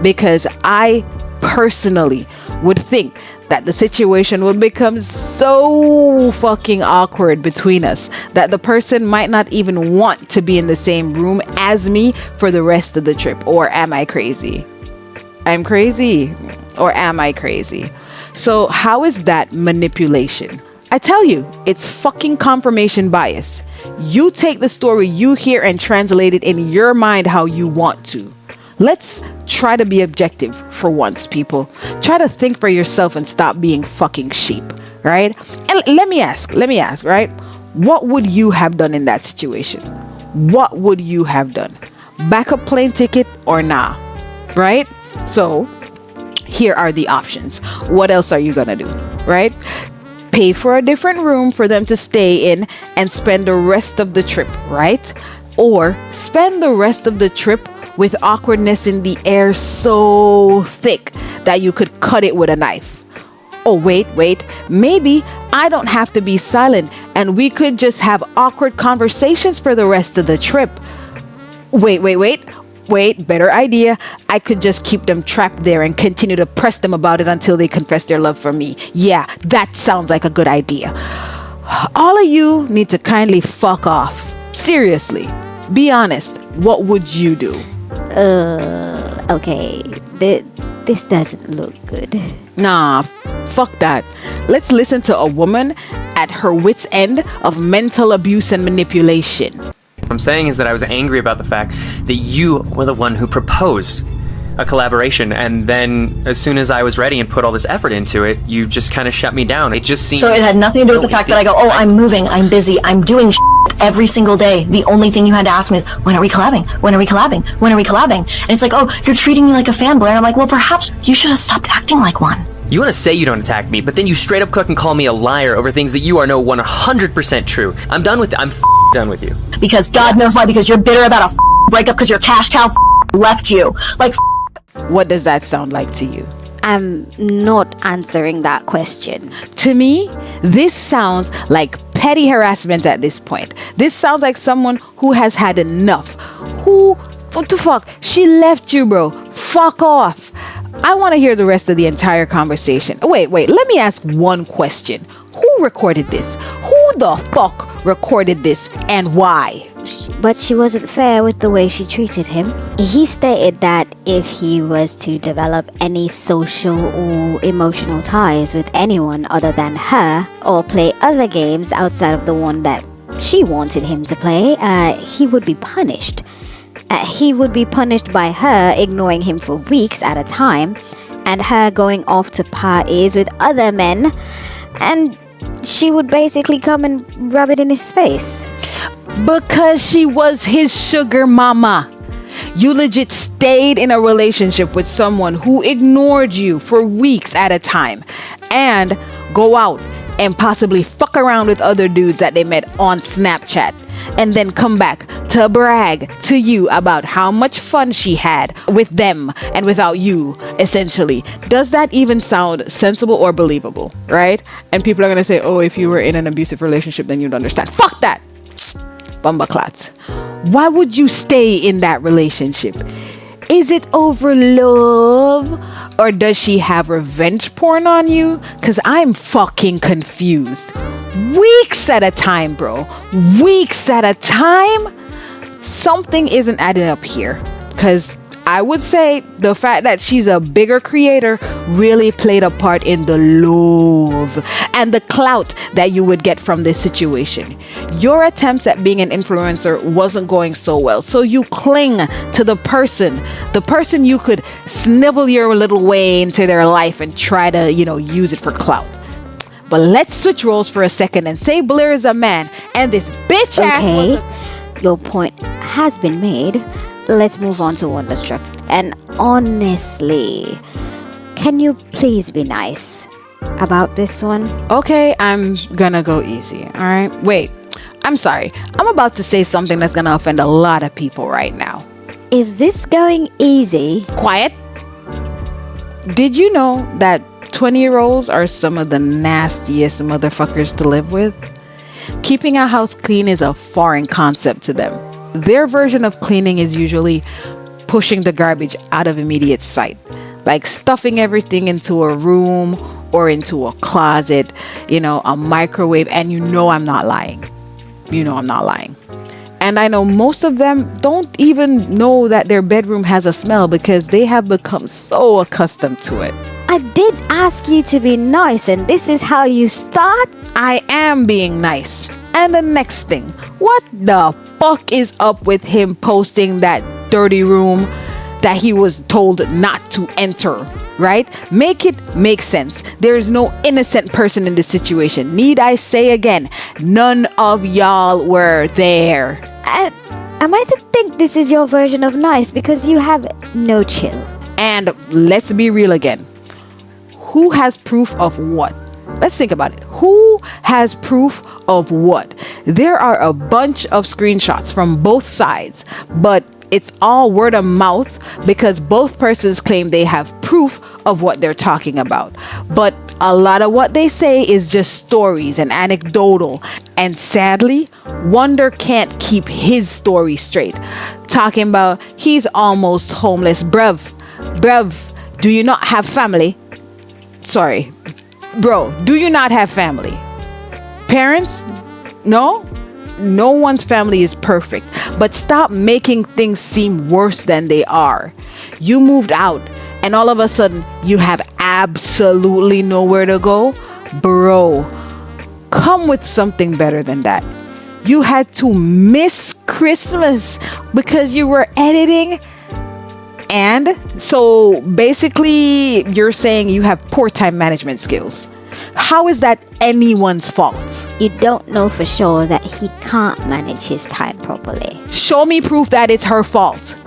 Because I personally would think that the situation would become so fucking awkward between us that the person might not even want to be in the same room as me for the rest of the trip. Or am I crazy? I'm crazy. Or am I crazy? So how is that manipulation? I tell you, it's fucking confirmation bias. You take the story you hear and translate it in your mind how you want to. Let's try to be objective for once, people. Try to think for yourself and stop being fucking sheep, right? And let me ask, right? What would you have done in that situation? What would you have done? Backup plane ticket or nah, right? So here are the options. What else are you gonna do, right? Pay for a different room for them to stay in and spend the rest of the trip, right? Or spend the rest of the trip with awkwardness in the air so thick that you could cut it with a knife. Oh, wait, maybe I don't have to be silent and we could just have awkward conversations for the rest of the trip. Wait, better idea. I could just keep them trapped there and continue to press them about it until they confess their love for me. Yeah, that sounds like a good idea. All of you need to kindly fuck off. Seriously, be honest. What would you do? Okay, this doesn't look good. Nah, fuck that. Let's listen to a woman at her wit's end of mental abuse and manipulation. What I'm saying is that I was angry about the fact that you were the one who proposed a collaboration, and then as soon as I was ready and put all this effort into it, you just kind of shut me down. It just seemed... So it had nothing to do with the fact that I go, I'm moving, I'm busy, I'm doing every single day. The only thing you had to ask me is, when are we collabing? When are we collabing? When are we collabing? And it's like, oh, you're treating me like a fanboy. And I'm like, well, perhaps you should have stopped acting like one. You want to say you don't attack me, but then you straight up cook and call me a liar over things that you are no 100% true. I'm done with it. I'm done with you. Because God knows why, because you're bitter about a breakup because your cash cow left you. Like, what does that sound like to you? I'm not answering that question. To me, this sounds like petty harassment at this point. This sounds like someone who has had enough. What the fuck? She left you, bro. Fuck off. I want to hear the rest of the entire conversation. Wait, let me ask one question. Who recorded this? Who the fuck recorded this and why? But she wasn't fair with the way she treated him. He stated that if he was to develop any social or emotional ties with anyone other than her, or play other games outside of the one that she wanted him to play, he would be punished. He would be punished by her ignoring him for weeks at a time, and her going off to parties with other men, and she would basically come and rub it in his face. Because she was his sugar mama. You legit stayed in a relationship with someone who ignored you for weeks at a time and go out and possibly fuck around with other dudes that they met on Snapchat and then come back to brag to you about how much fun she had with them and without you, essentially. Does that even sound sensible or believable, right? And people are gonna say, oh, if you were in an abusive relationship, then you'd understand. Fuck that! Bumbaklats. Why would you stay in that relationship? Is it over love? Or does she have revenge porn on you? Cause I'm fucking confused. Weeks at a time, bro. Weeks at a time? Something isn't adding up here. Cause I would say the fact that she's a bigger creator really played a part in the love and the clout that you would get from this situation. Your attempts at being an influencer wasn't going so well, so you cling to the person you could snivel your little way into their life and try to, use it for clout. But let's switch roles for a second and say Blair is a man and this bitch ass your point has been made. Let's move on to Wonderstruck. And honestly, can you please be nice about this one? Okay, I'm gonna go easy, alright? Wait, I'm sorry. I'm about to say something that's gonna offend a lot of people right now. Is this going easy? Quiet. Did you know that 20-year-olds are some of the nastiest motherfuckers to live with? Keeping a house clean is a foreign concept to them. Their version of cleaning is usually pushing the garbage out of immediate sight, like stuffing everything into a room or into a closet, a microwave, and I'm not lying. I'm not lying. And I know most of them don't even know that their bedroom has a smell because they have become so accustomed to it. I did ask you to be nice, and this is how you start? I am being nice. And the next thing, what the fuck is up with him posting that dirty room that he was told not to enter, right? Make it make sense. There is no innocent person in this situation. Need I say again, none of y'all were there. Am I to think this is your version of nice because you have no chill? And let's be real again. Who has proof of what? Let's think about it. Who has proof of what? There are a bunch of screenshots from both sides, but it's all word of mouth because both persons claim they have proof of what they're talking about. But a lot of what they say is just stories and anecdotal. And sadly, Wonder can't keep his story straight. Talking about he's almost homeless. Bruv, do you not have family? Sorry. Bro, do you not have family? Parents? No? No one's family is perfect. But stop making things seem worse than they are. You moved out and all of a sudden you have absolutely nowhere to go? Bro, come with something better than that. You had to miss Christmas because you were editing. And so basically you're saying you have poor time management skills. How is that anyone's fault? You don't know for sure that he can't manage his time properly. Show me proof that it's her fault.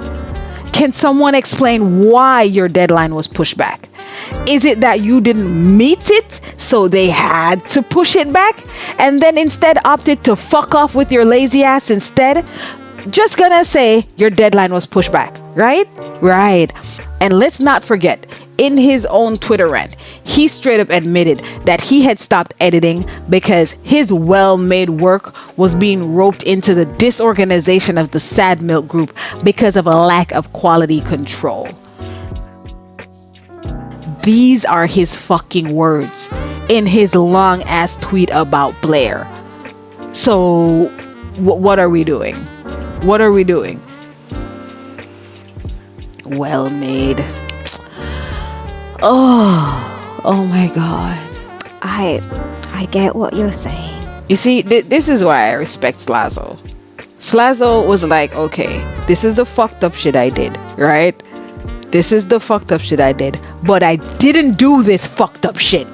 Can someone explain why your deadline was pushed back? Is it that you didn't meet it, so they had to push it back, and then instead opted to fuck off with your lazy ass instead? Just gonna say your deadline was pushed back, right? Right. And let's not forget, in his own Twitter rant, he straight up admitted that he had stopped editing because his well-made work was being roped into the disorganization of the Sad Milk group because of a lack of quality control. These are his fucking words in his long-ass tweet about Blair. So, what are we doing? What are we doing? Well made. Oh my God. I get what you're saying. You see, this is why I respect Slazo. Slazo was like, okay, this is the fucked up shit I did, right? This is the fucked up shit I did, but I didn't do this fucked up shit.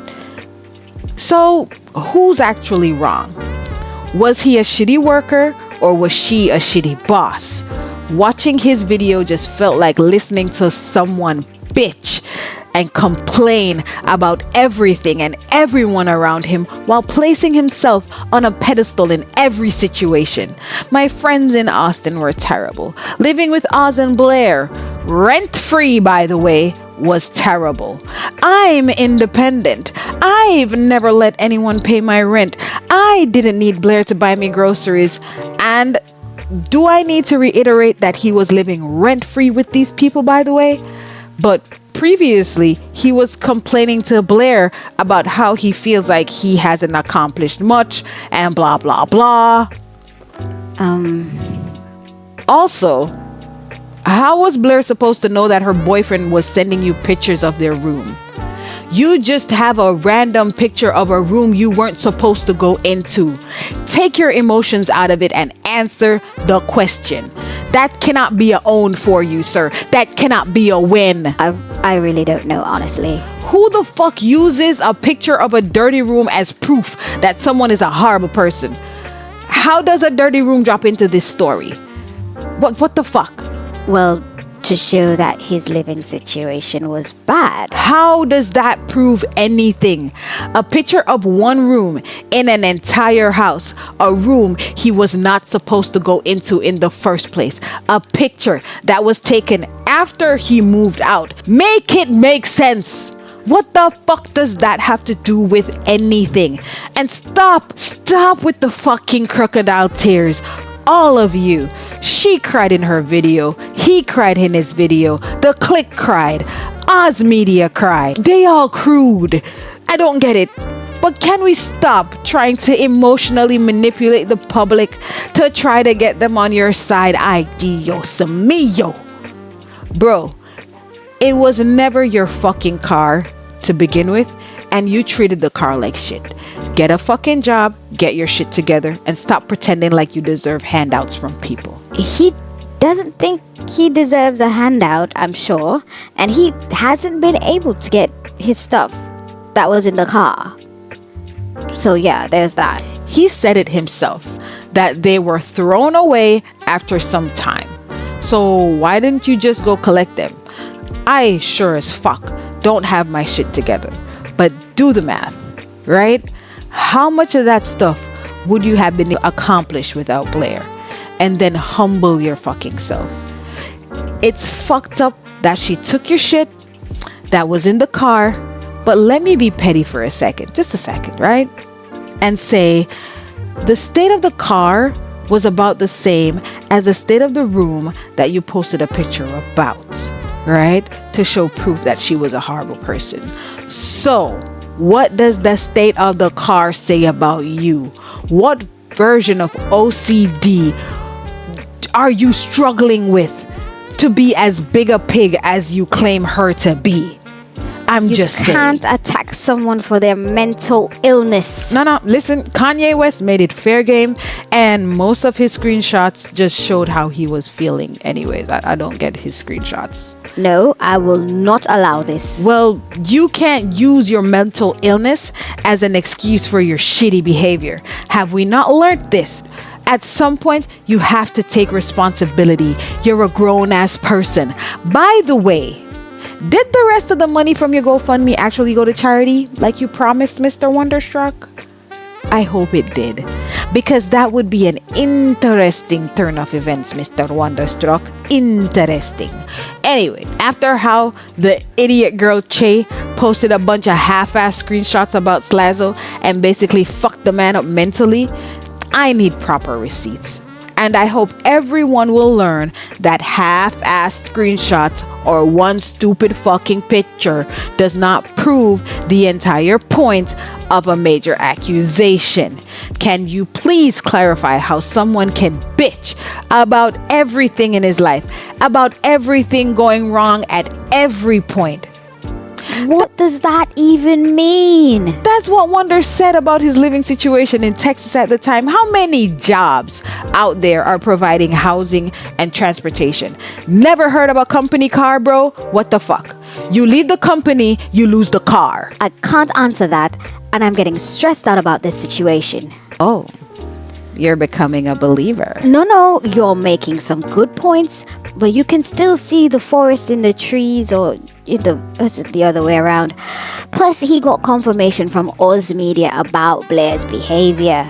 So, who's actually wrong? Was he a shitty worker or was she a shitty boss? Watching his video just felt like listening to someone bitch and complain about everything and everyone around him while placing himself on a pedestal in every situation. My friends in Austin were terrible. Living with Oz and Blair, rent-free by the way, was terrible. I'm independent. I've never let anyone pay my rent. I didn't need Blair to buy me groceries. And do I need to reiterate that he was living rent-free with these people, by the way? But previously, he was complaining to Blair about how he feels like he hasn't accomplished much and blah, blah, blah. Also, how was Blair supposed to know that her boyfriend was sending you pictures of their room? You just have a random picture of a room you weren't supposed to go into. Take your emotions out of it and answer the question. That cannot be a own for you, sir. That cannot be a win. I really don't know, honestly. Who the fuck uses a picture of a dirty room as proof that someone is a horrible person? How does a dirty room drop into this story? What the fuck? Well, to show that his living situation was bad. How does that prove anything? A picture of one room in an entire house, a room he was not supposed to go into in the first place, a picture that was taken after he moved out. Make it make sense. What the fuck does that have to do with anything? And stop with the fucking crocodile tears. All of you. She cried in her video. He cried in his video. The Click cried. Oz Media cried. They all crude. I don't get it. But can we stop trying to emotionally manipulate the public to try to get them on your side? Ay, Dios mío. Bro, it was never your fucking car to begin with, and you treated the car like shit. Get a fucking job, get your shit together, and stop pretending like you deserve handouts from people. He doesn't think he deserves a handout, I'm sure, and he hasn't been able to get his stuff that was in the car. So yeah, there's that. He said it himself, that they were thrown away after some time. So why didn't you just go collect them? I sure as fuck don't have my shit together. But do the math, right? How much of that stuff would you have been accomplished without Blair? And then humble your fucking self. It's fucked up that she took your shit that was in the car, but let me be petty for a second, just a second, right? And say the state of the car was about the same as the state of the room that you posted a picture about, right? To show proof that she was a horrible person. So, what does the state of the car say about you? What version of OCD are you struggling with to be as big a pig as you claim her to be? I'm just saying. You can't attack someone for their mental illness. No, listen, Kanye West made it fair game, and most of his screenshots just showed how he was feeling anyways. I don't get his screenshots. No, I will not allow this. Well, you can't use your mental illness as an excuse for your shitty behavior. Have we not learned this? At some point, you have to take responsibility. You're a grown-ass person. By the way, did the rest of the money from your GoFundMe actually go to charity like you promised, Mr. Wonderstruck? I hope it did, because that would be an interesting turn of events, Mr. Wonderstruck. Interesting. Anyway, after how the idiot girl Che posted a bunch of half-ass screenshots about Slazo and basically fucked the man up mentally, I need proper receipts. And I hope everyone will learn that half-assed screenshots or one stupid fucking picture does not prove the entire point of a major accusation. Can you please clarify how someone can bitch about everything in his life, about everything going wrong at every point? What does that even mean? That's what Wonder said about his living situation in Texas at the time. How many jobs out there are providing housing and transportation? Never heard of a company car, bro? What the fuck? You leave the company, you lose the car. I can't answer that, and I'm getting stressed out about this situation. Oh, you're becoming a believer. No, you're making some good points, but you can still see the forest in the trees, or is it the other way around? Plus, he got confirmation from Oz Media about Blair's behavior.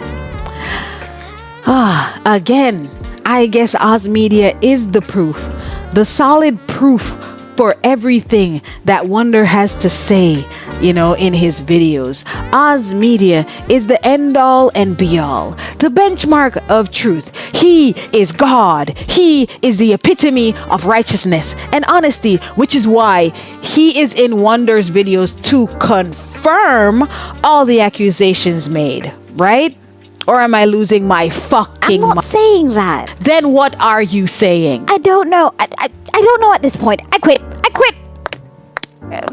Again, I guess Oz Media is the proof, the solid proof for everything that Wonder has to say, in his videos. Oz Media is the end all and be all, the benchmark of truth. He is God. He is the epitome of righteousness and honesty, which is why he is in Wonder's videos to confirm all the accusations made, right? Or am I losing my fucking mind? I'm not saying that. Then what are you saying? I don't know. I don't know at this point. I quit.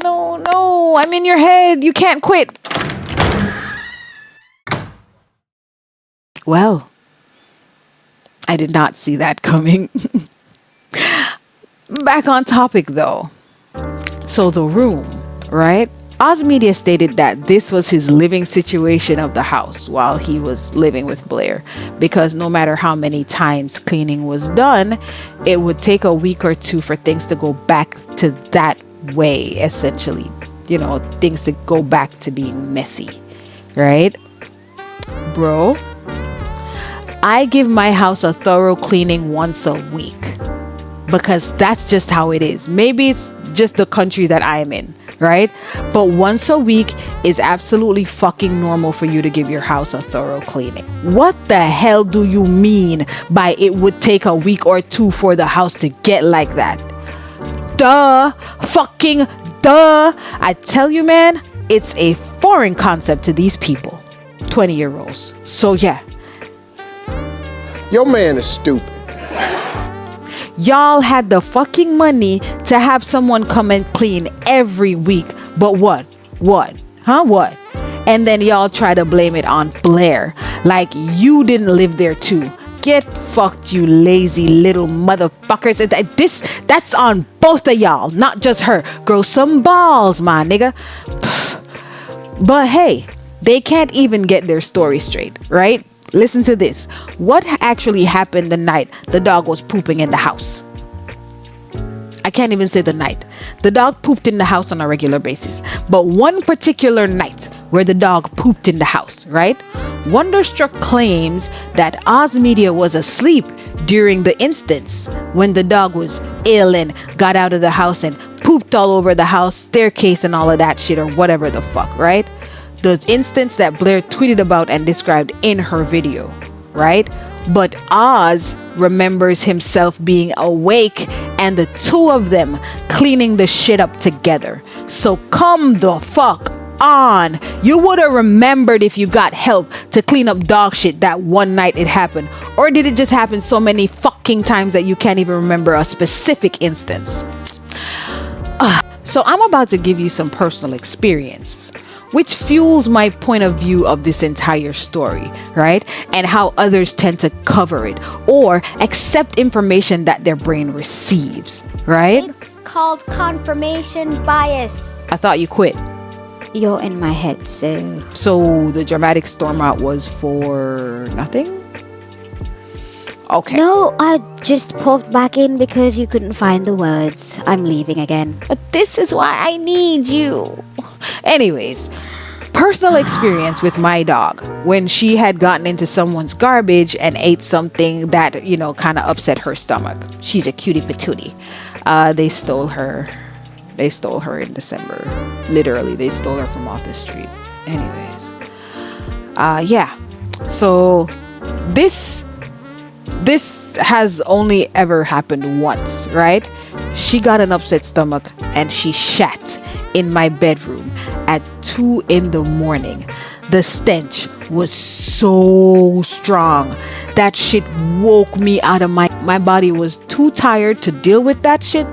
No, I'm in your head. You can't quit. Well, I did not see that coming. Back on topic though. So the room, right? Oz Media stated that this was his living situation of the house while he was living with Blair, because no matter how many times cleaning was done, it would take a week or two for things to go back to that way, essentially. Things to go back to being messy, right? Bro, I give my house a thorough cleaning once a week because that's just how it is. Maybe it's just the country that I'm in, right? But once a week is absolutely fucking normal for you to give your house a thorough cleaning. What the hell do you mean by it would take a week or two for the house to get like that? Duh. Fucking duh. I tell you, man, it's a foreign concept to these people. 20-year-olds. So yeah. Your man is stupid. Y'all had the fucking money to have someone come and clean every week. But what? What? And then y'all try to blame it on Blair. Like you didn't live there too. Get fucked, you lazy little motherfuckers. That's on both of y'all, not just her. Grow some balls, my nigga. But hey, they can't even get their story straight, right? Listen to this. What actually happened the night the dog was pooping in the house? I can't even say the night. The dog pooped in the house on a regular basis. But one particular night where the dog pooped in the house, right? Wonderstruck claims that Oz Media was asleep during the instance when the dog was ill and got out of the house and pooped all over the house, staircase and all of that shit, or whatever the fuck, right? The instance that Blair tweeted about and described in her video, right? But Oz remembers himself being awake and the two of them cleaning the shit up together. So come the fuck on. You would have remembered if you got help to clean up dog shit that one night it happened. Or did it just happen so many fucking times that you can't even remember a specific instance? So I'm about to give you some personal experience, which fuels my point of view of this entire story, right? And how others tend to cover it or accept information that their brain receives, right? It's called confirmation bias. I thought you quit. You're in my head, so... So the dramatic storm out was for nothing? Okay. No, I just popped back in because you couldn't find the words. I'm leaving again. But this is why I need you. Anyways, personal experience with my dog when she had gotten into someone's garbage and ate something that, kind of upset her stomach. She's a cutie patootie. They stole her in December. Literally, they stole her from off the street. Anyways, yeah. So this has only ever happened once, right? She got an upset stomach and she shat in my bedroom at 2 in the morning. The stench was so strong. That shit woke me out of my body was too tired to deal with that shit.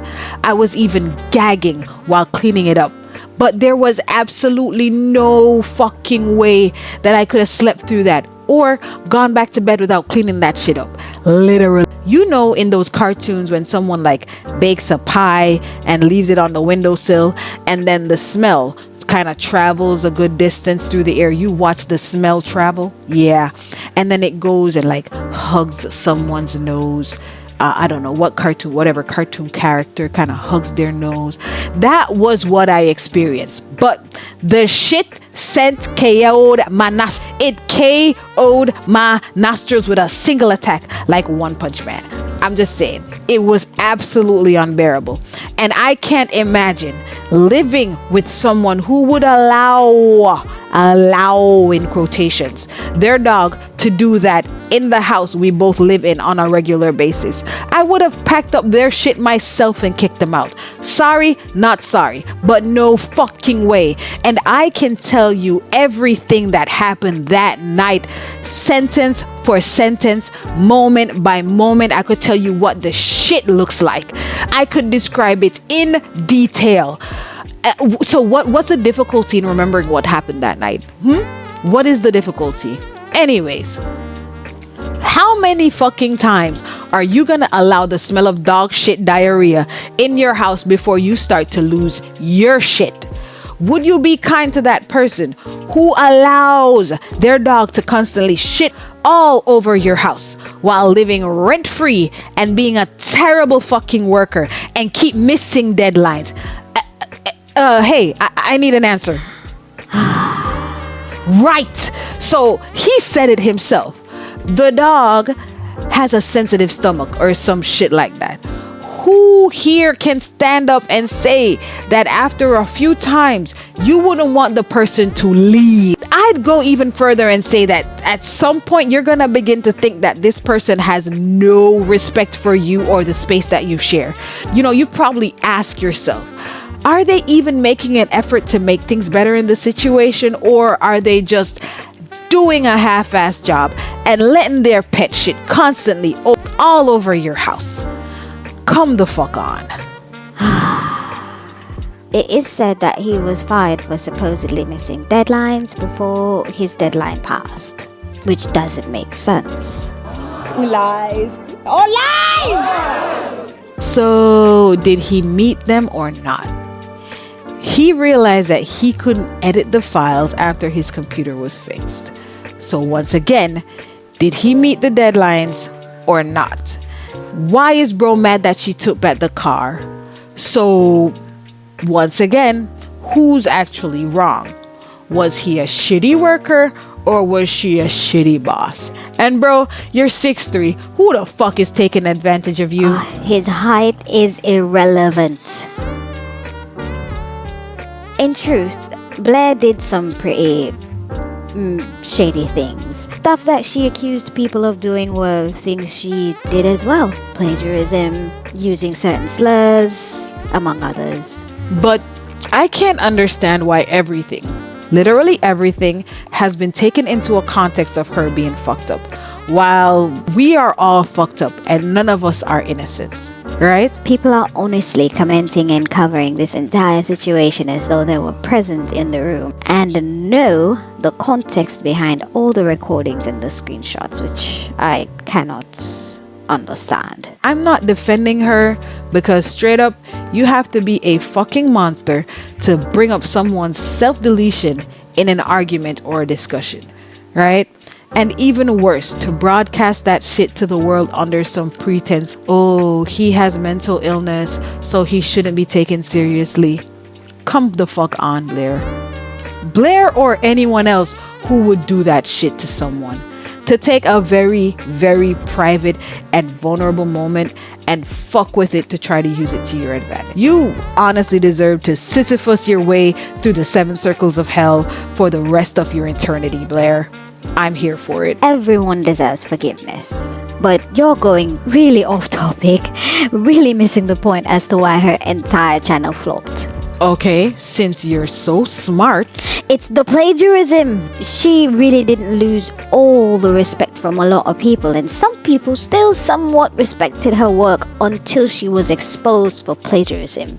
I was even gagging while cleaning it up. But there was absolutely no fucking way that I could have slept through that or gone back to bed without cleaning that shit up. Literally. You know, in those cartoons when someone like bakes a pie and leaves it on the windowsill and then the smell kind of travels a good distance through the air. You watch the smell travel. Yeah. And then it goes and like hugs someone's nose. I don't know whatever cartoon character kind of hugs their nose. That was what I experienced. But the shit KO'd my nostrils. It KO'd my nostrils with a single attack like One Punch Man. I'm just saying, it was absolutely unbearable. And I can't imagine living with someone who would allow in quotations their dog to do that in the house we both live in on a regular basis. I would have packed up their shit myself and kicked them out. Sorry, not sorry, but no fucking way. And I can tell you everything that happened that night, sentence for sentence, moment by moment. I could tell you what the shit looks like. I could describe it in detail. So what's the difficulty in remembering what happened that night? What is the difficulty? Anyways, how many fucking times are you gonna allow the smell of dog shit diarrhea in your house before you start to lose your shit? Would you be kind to that person who allows their dog to constantly shit all over your house while living rent-free and being a terrible fucking worker and keep missing deadlines? Hey, I need an answer. Right. So he said it himself. The dog has a sensitive stomach or some shit like that. Who here can stand up and say that after a few times you wouldn't want the person to leave? I'd go even further and say that at some point you're gonna begin to think that this person has no respect for you or the space that you share. You know, you probably ask yourself, are they even making an effort to make things better in the situation, or are they just doing a half-assed job and letting their pet shit constantly all over your house? Come the fuck on. It is said that he was fired for supposedly missing deadlines before his deadline passed, which doesn't make sense. Lies. Oh, lies! So, did he meet them or not? He realized that he couldn't edit the files after his computer was fixed. So once again, did he meet the deadlines or not? Why is bro mad that she took back the car? So once again, who's actually wrong? Was he a shitty worker or was she a shitty boss? And bro, you're 6'3". Who the fuck is taking advantage of you? His height is irrelevant. In truth, Blair did some pretty shady things. Stuff that she accused people of doing were things she did as well. Plagiarism, using certain slurs, among others. But I can't understand why everything, literally everything, has been taken into a context of her being fucked up, while we are all fucked up and none of us are innocent. Right? People are honestly commenting and covering this entire situation as though they were present in the room and know the context behind all the recordings and the screenshots, which I cannot understand. I'm not defending her because straight up, you have to be a fucking monster to bring up someone's self-deletion in an argument or a discussion, right? And even worse, to broadcast that shit to the world under some pretense, oh, he has mental illness, so he shouldn't be taken seriously. Come the fuck on, Blair. Blair or anyone else who would do that shit to someone. To take a very, very private and vulnerable moment and fuck with it to try to use it to your advantage. You honestly deserve to Sisyphus your way through the 7 circles of hell for the rest of your eternity, Blair. I'm here for it. Everyone deserves forgiveness. But you're going really off topic, really missing the point as to why her entire channel flopped. Okay, since you're so smart. It's the plagiarism. She really didn't lose all the respect from a lot of people, and some people still somewhat respected her work until she was exposed for plagiarism.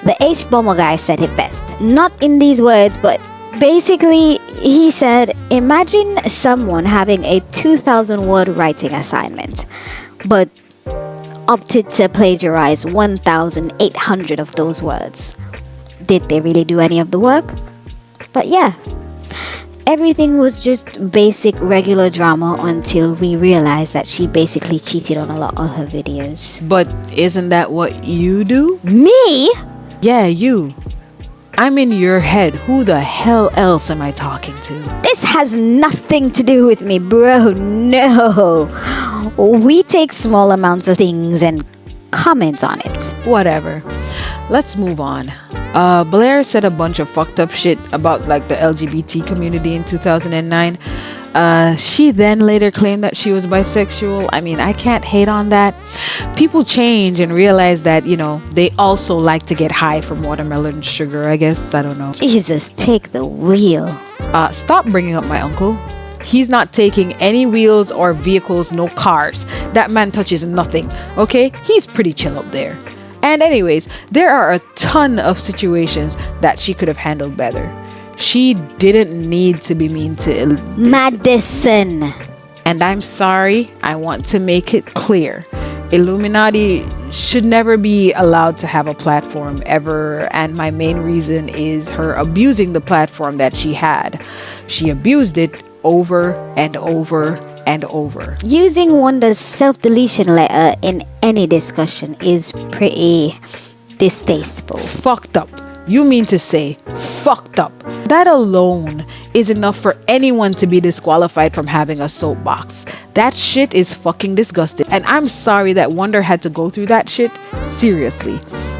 The H-Bomber guy said it best. Not in these words, but basically, he said, imagine someone having a 2,000 word writing assignment, but opted to plagiarize 1,800 of those words. Did they really do any of the work? But yeah, everything was just basic regular drama until we realized that she basically cheated on a lot of her videos. But isn't that what you do? Me? Yeah, you. I'm in your head. Who the hell else am I talking to? This has nothing to do with me, bro. No. We take small amounts of things and comment on it. Whatever. Let's move on. Blair said a bunch of fucked up shit about like the LGBT community in 2009. She then later claimed that she was bisexual. I mean, I can't hate on that. People change and realize that, you know, they also like to get high from watermelon sugar, I guess. I don't know. Jesus, take the wheel. Stop bringing up my uncle. He's not taking any wheels or vehicles, no cars. That man touches nothing, okay? He's pretty chill up there. And anyways, there are a ton of situations that she could have handled better. She didn't need to be mean to Madison. And I'm sorry, I want to make it clear. Illuminaughtii should never be allowed to have a platform ever, and my main reason is her abusing the platform that she had. She abused it over and over and over. Using Wonder's self-deletion letter in any discussion is pretty distasteful. Fucked up. You mean to say fucked up? That alone is enough for anyone to be disqualified from having a soapbox. That shit is fucking disgusting. And I'm sorry that Wonder had to go through that shit. Seriously.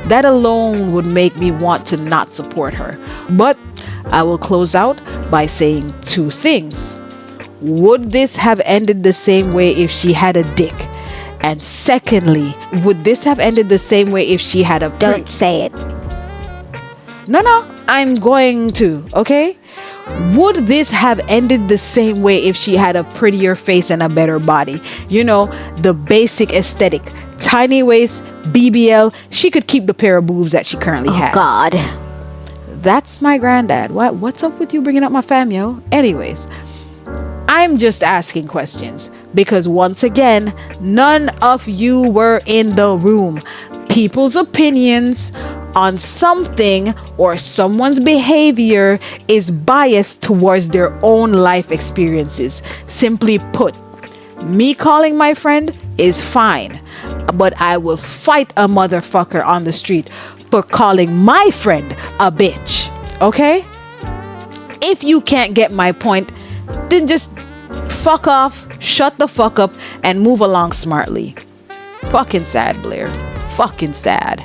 That alone would make me want to not support her. But I will close out by saying two things. Would this have ended the same way if she had a dick? And secondly, would this have ended the same way if she had a... Don't say it. No, I'm going to, okay? Would this have ended the same way if she had a prettier face and a better body? You know, the basic aesthetic. Tiny waist, BBL. She could keep the pair of boobs that she currently has. Oh, God. That's my granddad. What's up with you bringing up my fam, yo? Anyways, I'm just asking questions because once again, none of you were in the room. People's opinions on something or someone's behavior is biased towards their own life experiences. Simply put, me calling my friend is fine, but I will fight a motherfucker on the street for calling my friend a bitch. Okay? If you can't get my point, then just fuck off, shut the fuck up, and move along smartly. Fucking sad, Blair. Fucking sad.